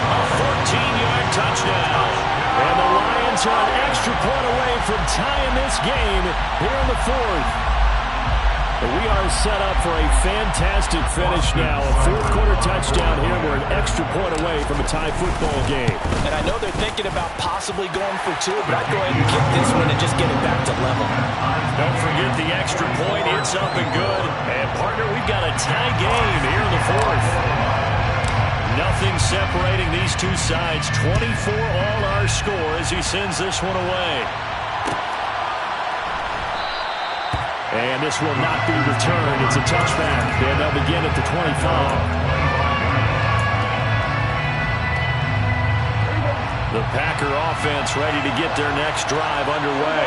A: A 14-yard touchdown. And the Lions are an extra point away from tying this game here in the fourth. We are set up for a fantastic finish now. A fourth-quarter touchdown here. We're an extra point away from a tie football game.
B: And I know they're thinking about possibly going for two, but I'd go ahead and kick this one and just get it back to level.
A: Don't forget the extra point. It's up and good. And, partner, we've got a tie game here in the fourth. Nothing separating these two sides. 24 all our score as he sends this one away. And this will not be returned. It's a touchback. And they'll begin at the 25. The Packer offense ready to get their next drive underway.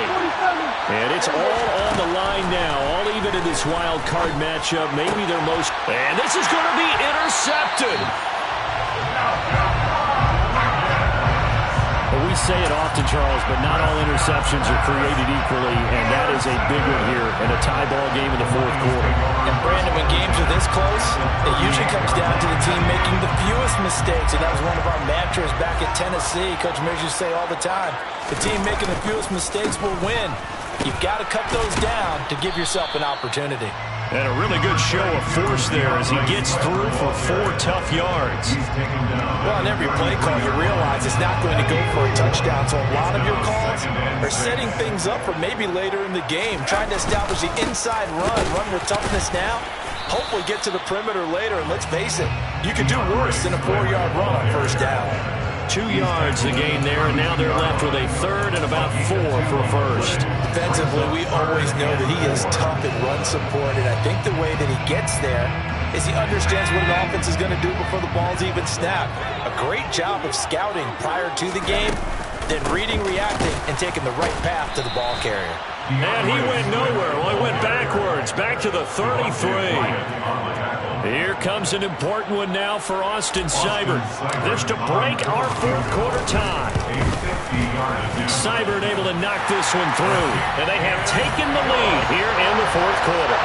A: And it's all on the line now. All even in this wild card matchup. Maybe their most. And this is going to be intercepted. We say it often, Charles, but not all interceptions are created equally, and that is a big one here in a tie ball game in the fourth quarter.
B: And, Brandon, when games are this close, it usually comes down to the team making the fewest mistakes, and that was one of our mantras back at Tennessee. Coach Mears used to say all the time, the team making the fewest mistakes will win. You've got to cut those down to give yourself an opportunity.
A: And a really good show of force there as he gets through for 4 tough yards.
B: Well, on every play call, you realize it's not going to go for a touchdown. So a lot of your calls are setting things up for maybe later in the game, trying to establish the inside run with toughness now. Hopefully get to the perimeter later, and let's face it, you could do worse than a 4-yard run on first down.
A: 2 yards the gain there, and now they're left with a third and about 4 for a first.
B: Defensively, we always know that he is tough in run support, and I think the way that he gets there is he understands what an offense is going to do before the ball's even snapped. A great job of scouting prior to the game, then reading, reacting, and taking the right path to the ball carrier.
A: And he went nowhere. Well, he went backwards, back to the 33. Here comes an important one now for Austin Seibert. This to break our fourth-quarter tie. Seibert able to knock this one through, and they have taken the lead here in the fourth quarter.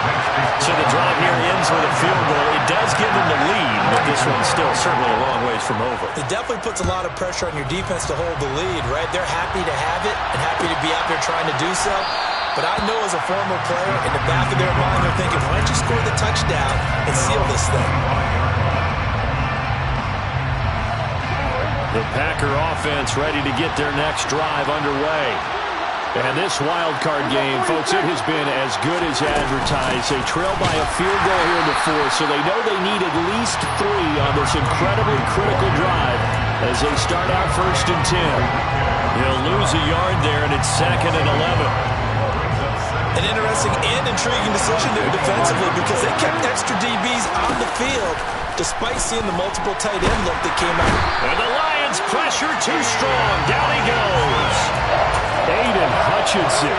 A: So the drive here ends with a field goal. It does give them the lead, but this one's still certainly a long ways from over.
B: It definitely puts a lot of pressure on your defense to hold the lead, right? They're happy to have it and happy to be out there trying to do so. But I know as a former player, in the back of their mind, they're thinking, why don't you score the touchdown and seal this thing?
A: The Packer offense ready to get their next drive underway. And this wild card game, folks, it has been as good as advertised. They trail by a field goal here in the fourth, so they know they need at least 3 on this incredibly critical drive as they start out 1st and 10. He'll lose a yard there, and it's 2nd and 11.
B: An interesting and intriguing decision there defensively because they kept extra DBs on the field despite seeing the multiple tight end look that came out.
A: And the Lions pressure too strong. Down he goes. Aiden Hutchinson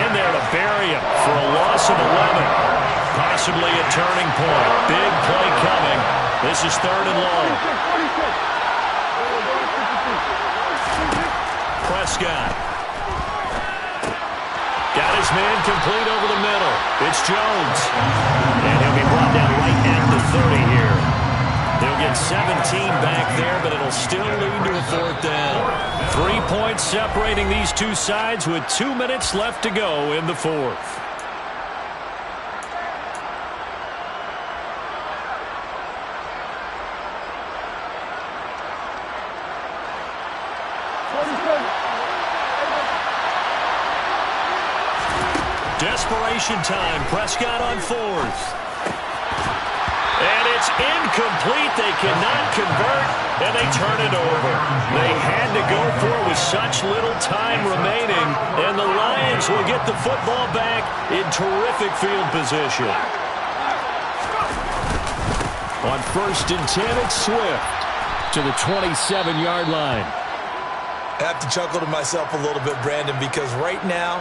A: in there to bury him for a loss of 11. Possibly a turning point. Big play coming. This is 3rd and long. Prescott. Got his man complete over the middle. It's Jones. And he'll be brought down right at the 30 here. They'll get 17 back there, but it'll still lead to a 4th down. 3 points separating these two sides with 2 minutes left to go in the fourth. Desperation time. Prescott on 4th. And it's incomplete. They cannot convert, and they turn it over. They had to go for it with such little time remaining, and the Lions will get the football back in terrific field position. On 1st and 10, it's Swift to the 27-yard line.
B: I have to chuckle to myself a little bit, Brandon, because right now,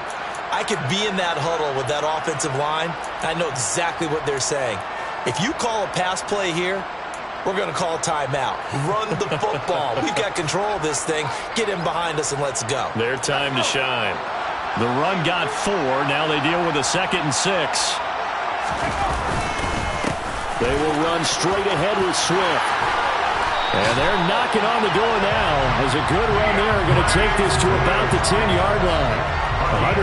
B: I could be in that huddle with that offensive line. I know exactly what they're saying. If you call a pass play here, we're going to call timeout. Run the football. We've got control of this thing. Get him behind us and let's go.
A: Their time to shine. The run got 4. Now they deal with a 2nd and 6. They will run straight ahead with Swift. And they're knocking on the door now. As a good run there, going to take this to about the 10-yard line. 106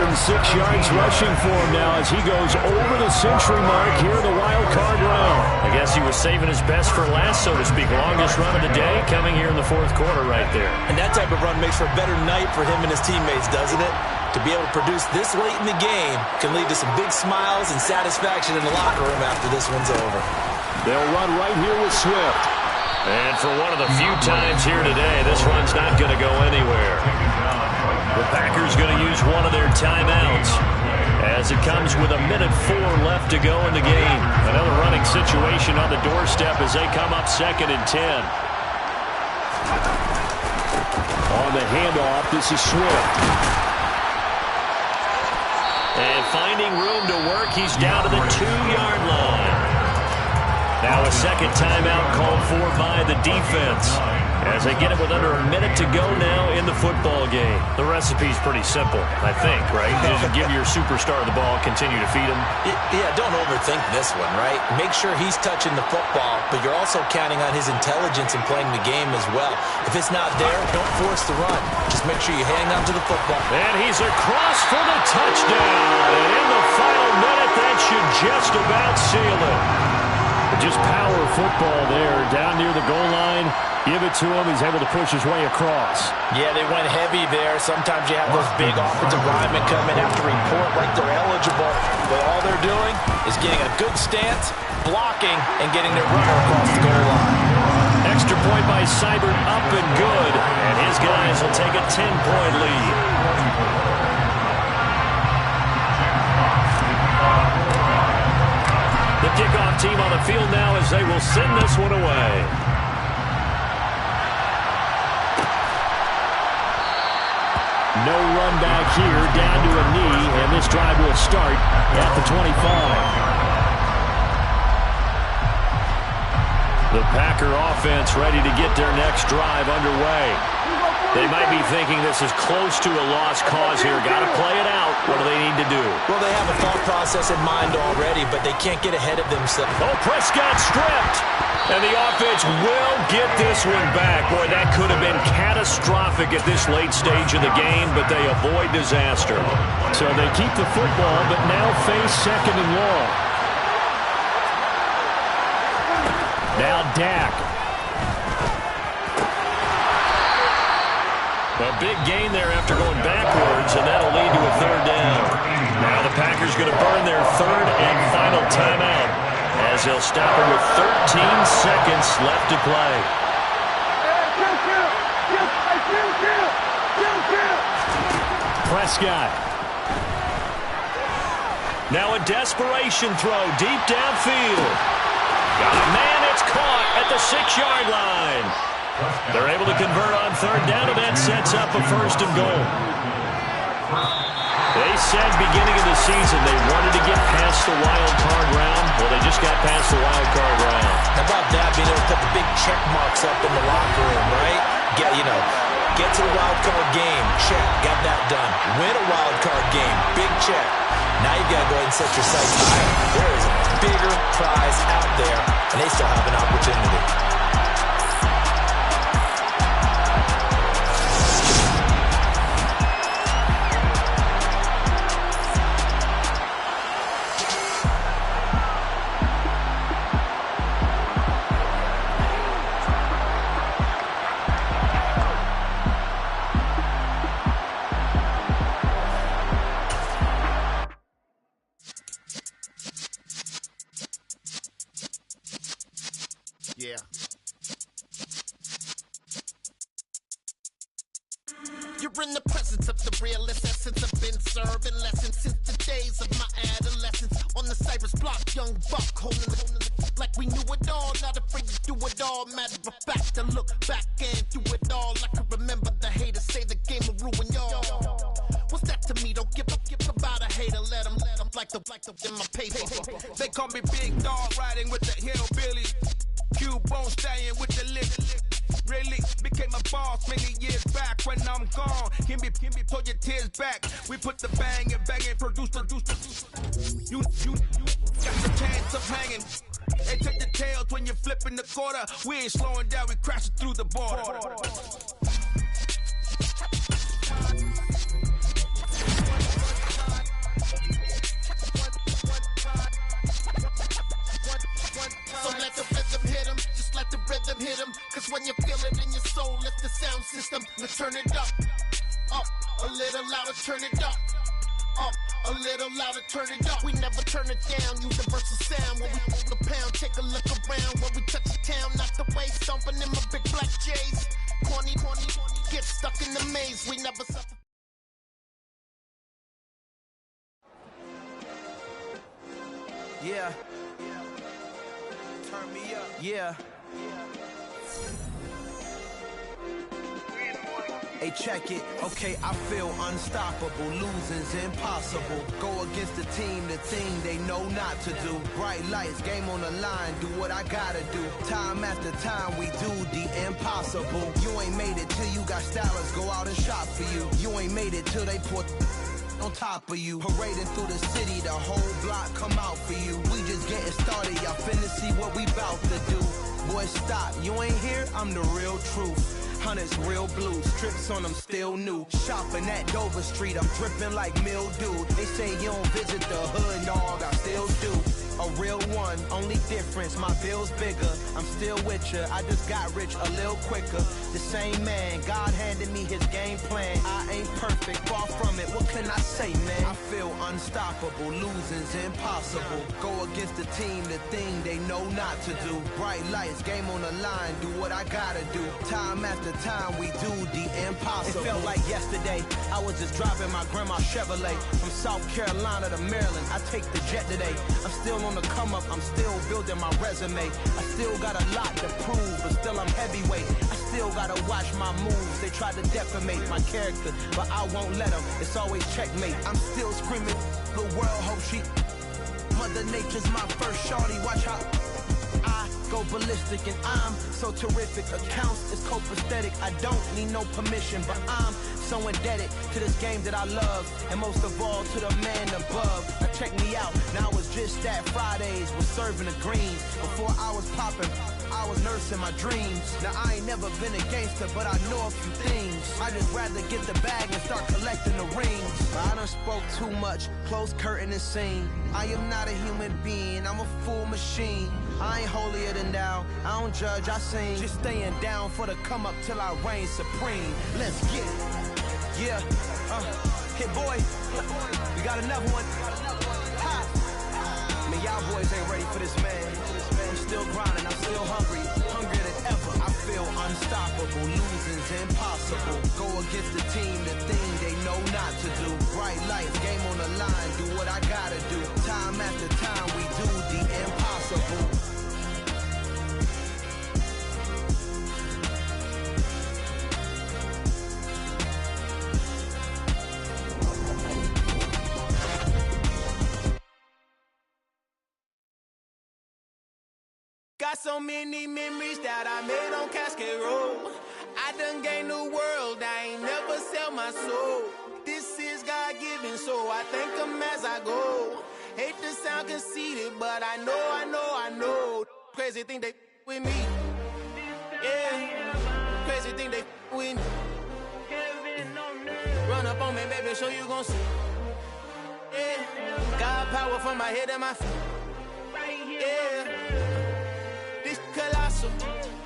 A: yards rushing for him now as he goes over the century mark here in the wild card round.
B: I guess he was saving his best for last, so to speak. Longest run of the day coming here in the 4th quarter right there. And that type of run makes for a better night for him and his teammates, doesn't it? To be able to produce this late in the game can lead to some big smiles and satisfaction in the locker room after this one's over.
A: They'll run right here with Swift. And for one of the few times here today, this run's not going to go anywhere. The Packers going to use one of their timeouts as it comes with 1:04 left to go in the game. Another running situation on the doorstep as they come up 2nd and 10. On the handoff, this is Swift. And finding room to work, he's down to the 2-yard line. Now a 2nd timeout called for by the defense as they get it with under a minute to go now in the football game. The recipe's pretty simple, I think, right? Just give your superstar the ball, continue to feed him.
B: Yeah, don't overthink this one, right? Make sure he's touching the football, but you're also counting on his intelligence in playing the game as well. If it's not there, don't force the run. Just make sure you hang on to the football.
A: And he's across for the touchdown. And in the final minute, that should just about seal it. Just power football there, down near the goal line. Give it to him. He's able to push his way across.
B: Yeah, they went heavy there. Sometimes you have those big offensive linemen come in, have to report like they're eligible. But all they're doing is getting a good stance, blocking, and getting their runner across the goal line.
A: Extra point by Seibert, up and good. And his guys will take a 10-point lead. The kickoff team on the field now as they will send this one away. No run back here, down to a knee, and this drive will start at the 25. The Packer offense ready to get their next drive underway. They might be thinking this is close to a lost cause here. Got to play it out. What do they need to do?
B: Well, they have a thought process in mind already, but they can't get ahead of themselves.
A: Oh, Prescott stripped. And the offense will get this one back. Boy, that could have been catastrophic at this late stage of the game, but they avoid disaster. So they keep the football, but now face 2nd and long. Now Dak. A big gain there after going backwards, and that'll lead to a 3rd down. Now the Packers going to burn their 3rd and final timeout as they'll stop it with 13 seconds left to play. Prescott. Now a desperation throw deep downfield. Got a man, it's caught at the 6-yard line. They're able to convert on 3rd down, and that sets up a 1st and goal. They said beginning of the season they wanted to get past the wild card round. Well, they just got past the wild card round.
B: How about that, being able to put the big check marks up in the locker room, right? Get to the wild card game, check, got that done. Win a wild card game, big check. Now you've got to go ahead and set your sights higher. There is a bigger prize out there, and they still have an opportunity.
E: Yeah. You're in the presence of the realest essence. I've been serving lessons since the days of my adolescence. On the Cypress block, young buck holding the like we knew it all. Not afraid to do it all. Matter of fact, to look back and do it all. I can remember the haters say the game will ruin y'all. What's that to me? Don't give about a hater. Let them like the in my paper. They call me Big Dog, riding with the hillbillies.
F: Cubone staying with the lick. Really became a boss many years back. When I'm gone, can be pull your tears back. We put the bang and produce. You got the chance of hanging. They take the tails when you're flipping the quarter. We ain't slowing down, we crashing through the border.
E: So let the rhythm hit him, just let the rhythm hit him. Cause when you feel it in your soul, lift the sound system. Let's turn it up, a little louder, turn it up, a little louder, turn it up. We never turn it down, universal sound. When we move the pound, take a look around. When we touch the town, not the way, stomping in my big black J's. Corny, get stuck in the maze, we never suffer.
F: Yeah. Turn me up. Yeah. Hey, check it. Okay, I feel unstoppable. Losing's impossible. Go against the team, the thing they know not to do. Bright lights, game on the line, do what I gotta do. Time after time, we do the impossible. You ain't made it till you got stylers go out and shop for you. You ain't made it till they put on top of you. Parading through the city, the whole block come out for you. We just getting started, y'all finna see what we bout to do. Boy, stop, you ain't here, I'm the real truth. Hunters, real blues, strips on them still new. Shopping at Dover Street, I'm dripping like mildew. They say you don't visit the hood, dog, I still do. A real one, only difference, my bill's bigger. I'm still with ya, I just got rich a little quicker. The same man, God handed me his game plan. I ain't perfect, far from it, what can I say, man? I feel unstoppable, losing's impossible. Go against the team, the thing they know not to do. Bright lights, game on the line, do what I gotta do. Time after time, we do the impossible. It felt like yesterday, I was just driving my grandma's Chevrolet. From South Carolina to Maryland, I take the jet today. I'm still on the come up, I'm still building my resume. I still got a lot to prove, but still I'm heavyweight. I still gotta watch my moves. They try to defamate my character, but I won't let them. It's always checkmate. I'm still screaming, the world hope she. Mother Nature's my first shorty, watch how I go ballistic, and I'm so terrific. Accounts is copacetic. I don't need no permission, but I'm so indebted to this game that I love, and most of all to the man above. Now check me out, now it's just that Fridays was serving the greens. Before I was popping, I was nursing my dreams. Now I ain't never been a gangster, but I know a few things. I just rather get the bag and start collecting the rings. I done spoke too much, close curtain and scene. I am not a human being, I'm a full machine. I ain't holier than thou, I don't judge, I sing. Just staying down for the come up till I reign supreme. Let's get it. Yeah, hit boy, we got another one. Ha. Man, y'all boys ain't ready for this, man. I'm still grinding, I'm still hungry, hungrier than ever. I feel unstoppable, losing's impossible. Go against the team, the thing they know not to do. Bright lights, game on the line, do what I gotta do. Time after time, we do the impossible.
G: Got so many memories that I made on Cascade Road. I done gained the world, I ain't never sell my soul. This is God-given, so I thank him as I go. Hate to sound conceited, but I know. Crazy thing they with me. Yeah, crazy thing they with me. Run up on me, baby, show you gon' see. Yeah, God power from my head and my feet. Yeah. Colossal.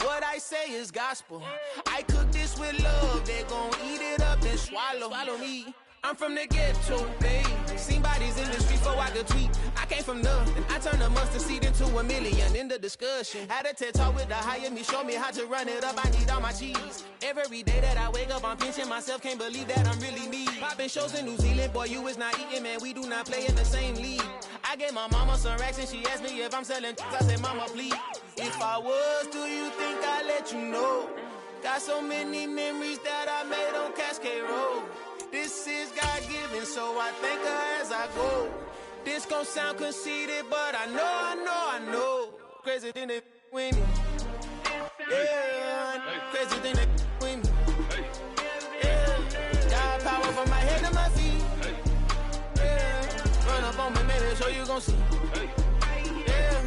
G: What I say is gospel. I cook this with love. They gon' eat it up and swallow me. I'm from the ghetto, babe. Seen bodies in the streets so I could tweet. I came from nothing. I turned a mustard seed into a million in the discussion. Had a TED talk with the higher me, show me how to run it up. I need all my cheese. Every day that I wake up, I'm pinching myself. Can't believe that I'm really me. Popping shows in New Zealand, boy, you is not eating, man. We do not play in the same league. I gave my mama some racks and she asked me if I'm selling. I said, mama, please. If I was, do you think I'd let you know? Got so many memories that I made on Cascade Road. This is God-given, so I thank her as I go. This gon' sound conceited, but I know. Crazy thing they with me. Yeah, crazy thing that with me. Yeah, got power from my head to my feet. Yeah, run up on me, maybe so you gon' see. Yeah.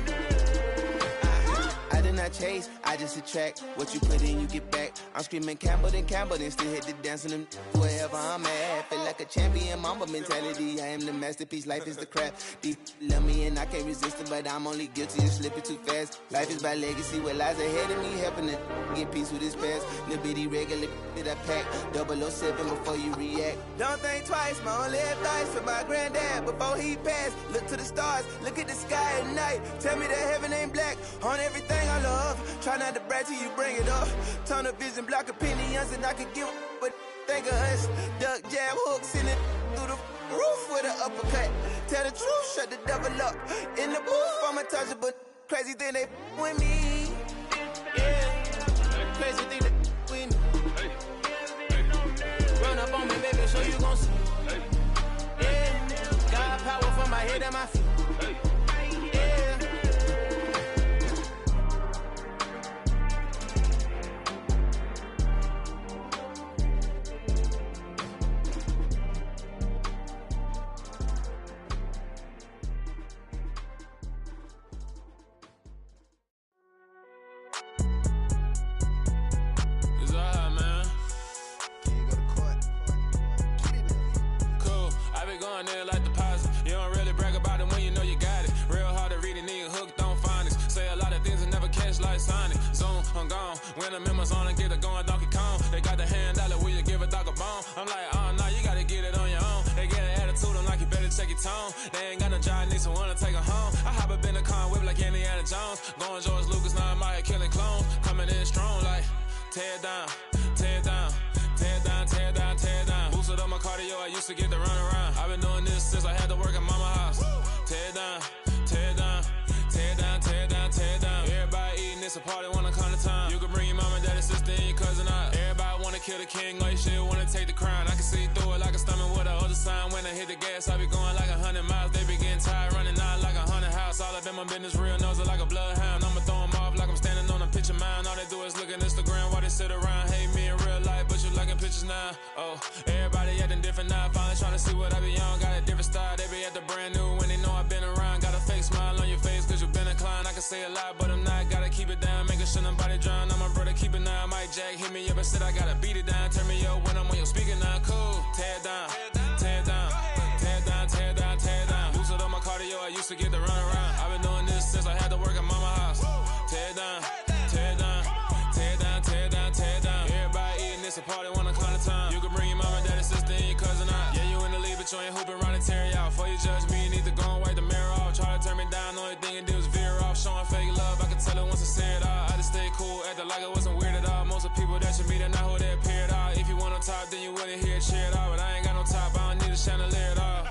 G: I did not chase, I just attract. What you put in, you get back. I'm screaming Campbell, then still hit the dance and wherever I'm at. Feel like a champion, mamba mentality. I am the masterpiece, life is the crap. Deep love me and I can't resist it, but I'm only guilty of slipping too fast. Life is by legacy, what lies ahead of me, helping to get peace with this past. Little bitty regular that I pack, 007 before you react. Don't think twice, my only advice for my granddad before he passed. Look to the stars, look at the sky at night. Tell me that heaven ain't black on everything I love. Try not to brag till you bring it up. Turn the vision, block opinions, and I could give but think of us. Duck, jab, hooks in it through the roof with an uppercut. Tell the truth, shut the devil up. In the booth, I'm untouchable. Crazy thing they with me. Yeah, crazy thing they with me. Run up on me, baby, so you gon' see. Yeah, got power from my head and my feet. Yeah.
H: When the members on and get it going Donkey Kong, they got the hand dollar, will you give a dog a bone? I'm like, oh no, you gotta get it on your own. They get an attitude, I'm like, you better check your tone. They ain't got no job, need someone to take her home. I hop up in the car, whip like Indiana Jones. Going George Lucas, now I'm out here killing clones. Coming in strong like, tear down, tear down, tear down, tear down, tear down. Boosted up my cardio, I used to get to run around. I've been doing this since I had to work at mama house. Tear down, tear down, tear down, tear down, tear down. Everybody eating, it's a party, wanna come to time. You can bring your mama, daddy, sister, and your cousin out. Everybody wanna kill the king, like shit, wanna take the crown. I can see through it like a stomach with a other sign. When I hit the gas, I be going like 100 miles. They be getting tired, running out like 100 house. All up in my business, real nose like a bloodhound. I'ma throw them off like I'm standing on a picture mound. All they do is look at Instagram while they sit around. Hate me in real life, but you liking pictures now. Oh, everybody acting different now. Finally trying to see what I be on. Got a different style, they be at the brand new when they know I've been around. Got a fake smile on your face, cause you been inclined. I can say a lot, but I'm not. Gotta keep it down, making sure nobody drown. I'm my brother, keep it now. Mike Jack hit me up and said I gotta beat it down. Turn me up when I'm on your speaker now. Cool, tear down, tear down, tear down, tear down, tear down. Boosted up my cardio, I used to get to run around. I've been doing this since I had to work at mama house. Tear down, tear down, tear down, tear down, tear down. Everybody eating, it's a party, wanna come to time. You can bring your mama, daddy, sister, and your cousin out. Yeah, you in the lead, but you ain't hooping, running, tear out. Before you judge me, you need to go and wipe the mirror off. Try to turn me down, only thing you do is veer off. Showing fake love, I can tell it once I see it all. I just stay cool, acting like it wasn't weird at all. Most of the people that you meet are not who they appear at all. If you want on top, then you wouldn't hear it cheer at all. But I ain't got no top, I don't need a chandelier at all.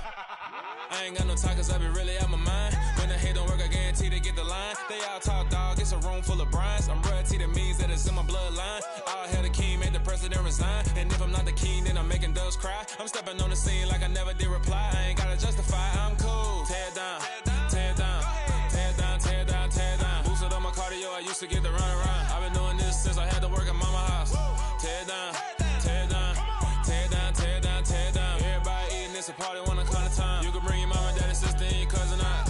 H: I ain't got no time, cause I be really out my mind. When the hate don't work, I guarantee they get the line. They all talk, dog, it's a room full of brines. I'm royalty, that means that it's in my bloodline. All hell the king, made the president resign. And if I'm not the king, then I'm making doves cry. I'm stepping on the scene like I never did reply. I ain't gotta justify, I'm cool. Tear down, tear down, tear down, tear down, tear down. Boosted up my cardio, I used to get to run around. I've been doing this since I had to work at mama house. Tear down, tear down, tear down, tear down, tear down. Everybody eating, it's a party, wanna come to time. You can bring your mama, daddy, sister, and your cousin out.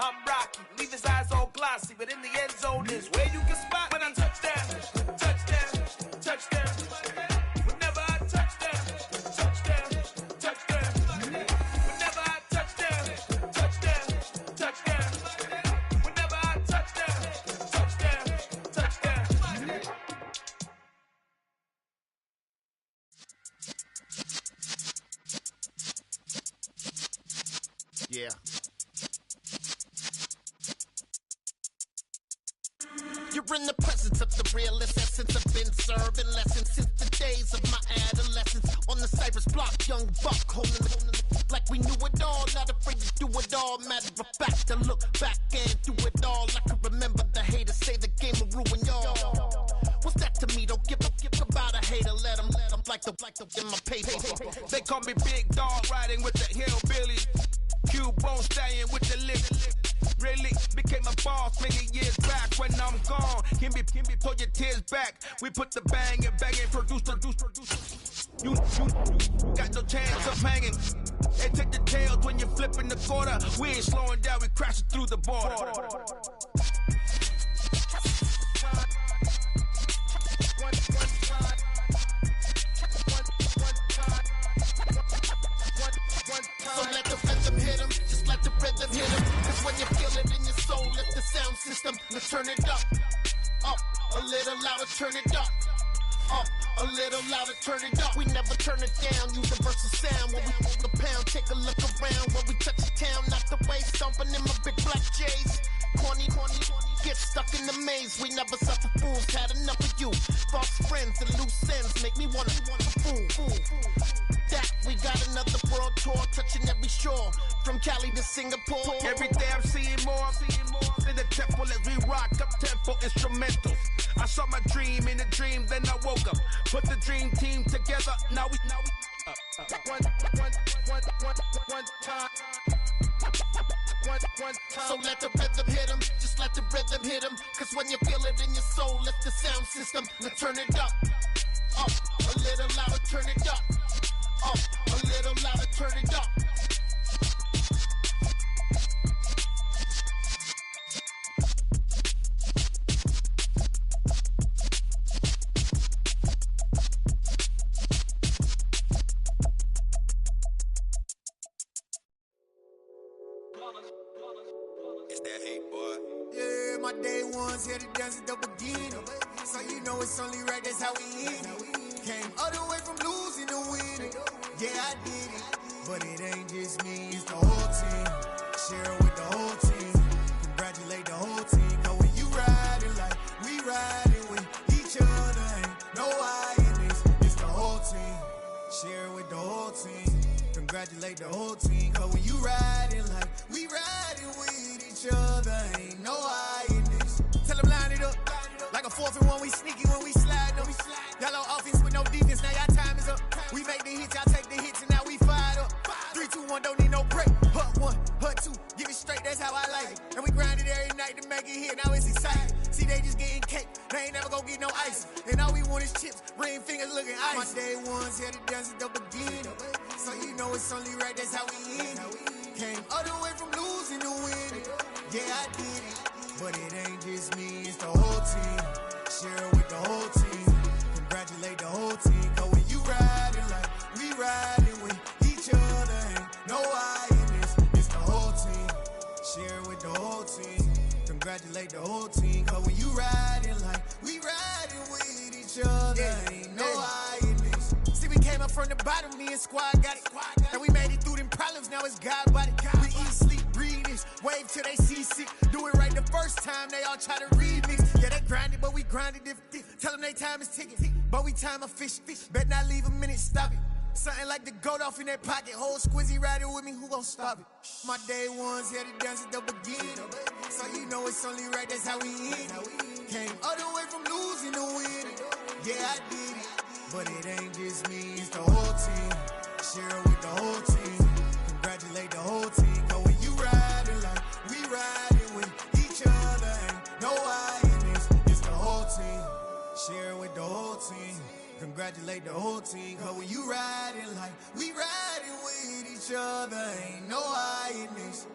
G: I'm Rocky. Leave his eyes all glossy, but in the end zone is where you can spot when I touchdown, touchdown, touchdown. Whenever I touchdown, touchdown, touchdown. Whenever I touchdown, touchdown, touchdown. Whenever I touchdown, touchdown, touchdown.
E: Yeah. You're in the presence of the realest essence. I've been serving lessons since the days of my adolescence. On the Cypress block, young buck holding it like we knew it all. Not afraid to do it all. Matter of fact, to look back and do it all. I can remember the haters say the game will ruin y'all. What's that to me? Don't give about a hater. Let them like the in my paper.
G: They call me Big Dog, riding with the hillbilly. Cubone staying with the lip. Really became a boss many years back. When I'm gone, can be pull your tears back. We put the bang and produce. You got no chance of hanging. They take the tails when you're flipping the quarter. We ain't slowing down, we crashing through the border.
E: So let the rhythm hit 'em, just let the rhythm hit 'em. Cause when you feel it in your soul, lift the sound system, let's turn it up. Up, a little louder, turn it up. Up, a little louder, turn it up. We never turn it down, universal sound. When we move the pound, take a look around. When we touch the town, not the way, stomping in my big black J's. Corny, get stuck in the maze. We never suffer fools, had enough of you. False friends and loose ends make me wanna fool. That we got another world tour, touching every shore, from Cali to Singapore.
G: Every day I'm seeing more in the temple as we rock up tempo instrumentals. I saw my dream in a dream, then I woke up. Put the dream team together. Now we one time.
E: So let the rhythm hit 'em, just let the rhythm hit 'em. Cause when you feel it in your soul, lift the sound system, let's turn it up. Up, a little louder, turn it up. Up, a little louder, turn it up.
G: It's that hate, boy.
F: Yeah, my day ones here to dance at the beginning. So you know it's only right, that's how we end it. Came all the way from losing to winning. Yeah, I did it. But it ain't just me, it's the whole team. Share it with the whole team. Congratulate the whole team. Cause when you riding like we riding with each other, ain't no I in this. It's the whole team. Share it with the whole team. Congratulate the whole team. Cause when you riding like we riding with each other, ain't no I in this. Tell them line it up. Like a 4th and 1, we sneaky when we slide them. Yellow offense with no defense, now y'all time is up. We make the hits, y'all take the hits, and now we fired up. 3, 2, 1, don't need no break. Hut 1, hut 2, give it straight, that's how I like it. And we grind it every night to make it hit, now it's exciting. See, they just getting cake, they ain't never gonna get no ice. And all we want is chips, ring fingers looking ice. My day ones here to dance at the beginning. So you know it's only right, that's how we end it. Came all the way from losing to winning. Yeah, I did it. But it ain't just me, it's the whole team. Share it with the whole team. Congratulate the whole team. Cause when you riding like we riding with each other, ain't no I in this. It's the whole team. Share it with the whole team. Congratulate the whole team. Cause when you riding like we riding with each other, ain't no I in this. See, we came up from the bottom, me and squad got it. And we made it through them problems, now it's God body. We eat, sleep, breathe this, wave till they see sick. Do it right the first time, they all try to remix. Yeah, they grinded, but we grinded different. Tell them they time is ticking, but we time a fish. Bet not leave a minute, stop it. Something like the goat off in that pocket. Whole squizzy riding with me, who gon' stop it? My day ones here to dance at the beginning. So you know it's only right, that's how we end it. Came all the way from losing to winning. Yeah, I did it. But it ain't just me, it's the whole team. Share it with the whole team. Congratulate the whole team. Cause when you riding like we riding with each other, ain't no I in this. It's the whole team. Share it with the whole team. Congratulate the whole team. Cause when you riding like we riding with each other, ain't no I in this.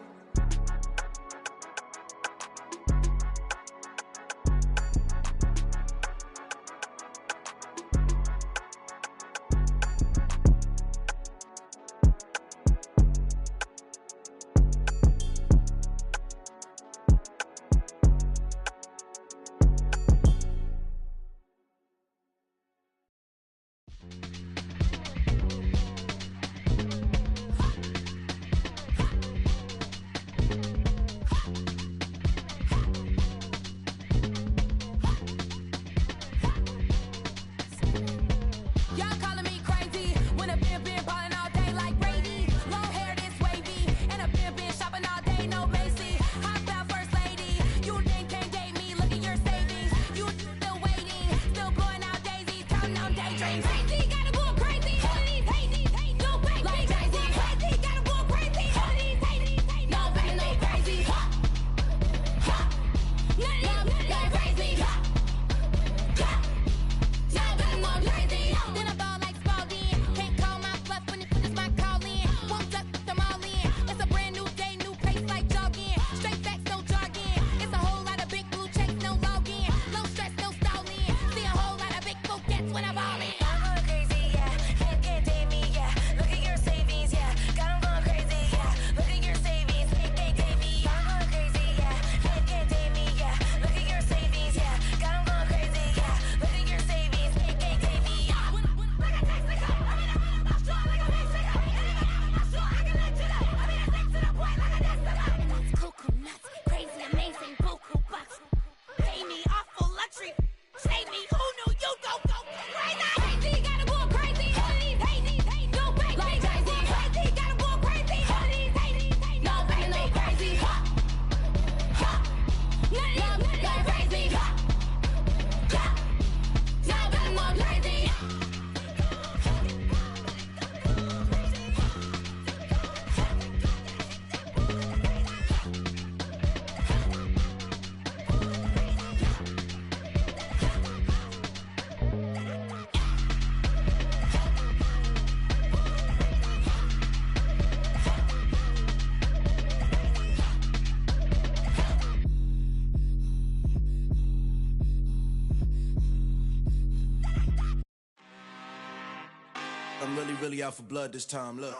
F: I'm really out for blood this time, look.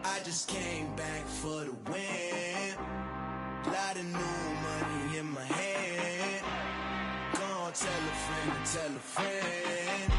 F: I just came back for the win. Lot of new money in my hand. Gonna tell a friend.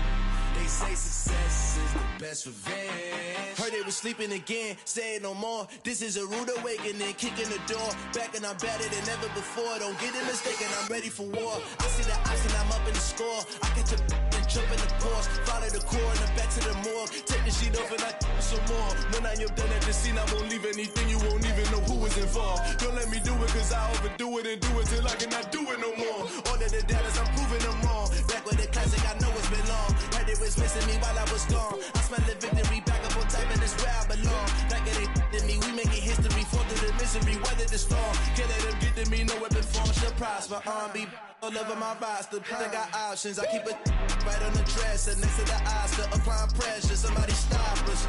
F: They say success is the best revenge. Heard they was sleeping again, say it no more. This is a rude awakening, kicking the door. Back and I'm better than ever before. Don't get it mistaken, I'm ready for war. I see the option, I'm up in the score. I catch a and jump in the course. Follow the core and the back to the morgue. Take the sheet off and I some more. When I am done at the scene, I won't leave anything. You won't even know who was involved. Don't let me do it, cause I overdo it and do it till I cannot do it no more. All of the doubters, I'm proving them wrong. Back with the classic, I know it's been long. Heard it was missing me while I was gone. I smell the victory, back up on time, and it's where I belong. Like it ain't to me, we making history, fall through the misery, weather the storm. Can't let them get to me, no weapon form shall prosper. Be all over my roster, I got options. I keep it right on the dresser, next to the Oscar. Applying pressure, somebody stop us.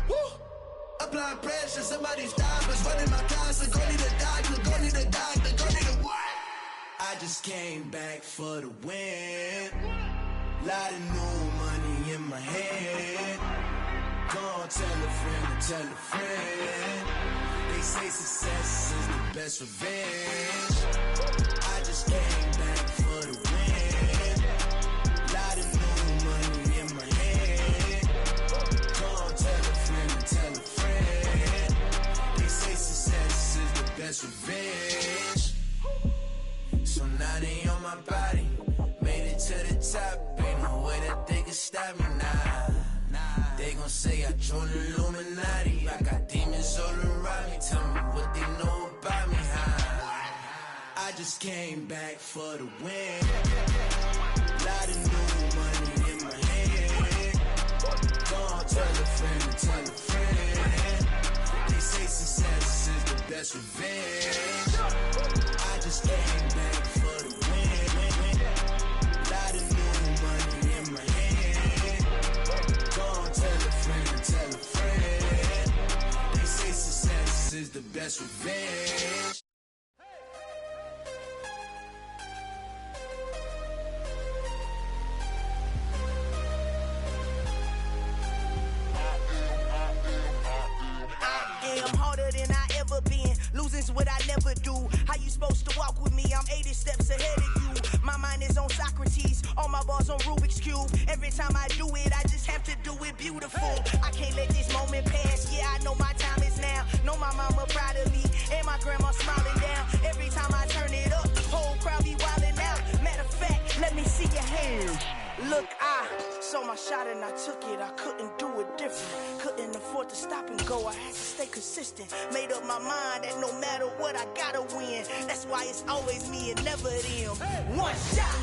F: Woo! Applying pressure, somebody stop us. Running my closet, go need a doctor, go need a doctor, go need a what? I just came back for the win. Lot of new money in my hand. Gonna tell a friend. They say success is the best revenge. I just came back for the win. Lot of new money in my hand. Gonna tell a friend. They say success is the best revenge. So now they on my body. Made it to the top, ain't no way that they can stop me now. They gon' say I joined the Illuminati. I got demons all around me. Tell me what they know about me, huh? I just came back for the win. Lot of new money in my hand. Gonna tell a friend. They say success is the best revenge. I just came back for the win. Lot of new money in my hand. Gonna tell a friend. They say success is the best revenge.
G: I'm harder than I ever been. Losing's what I never do. How you supposed to walk with me? I'm 80 steps ahead of you. My mind is on Socrates. All my bars on Rubik's Cube. Every time I do it, I just have to do it beautiful. I can't let this moment pass. Yeah, I know my time is now. Know my mama proud of me. And my grandma smiling down. Every time I turn it up, whole crowd be wildin' out. Matter of fact, let me see your hands. Look, I saw my shot and I took it. I couldn't do it different. Couldn't afford to stop and go. I had to stay consistent. Made up my mind that no matter what, I gotta win. That's why it's always me and never them. One shot.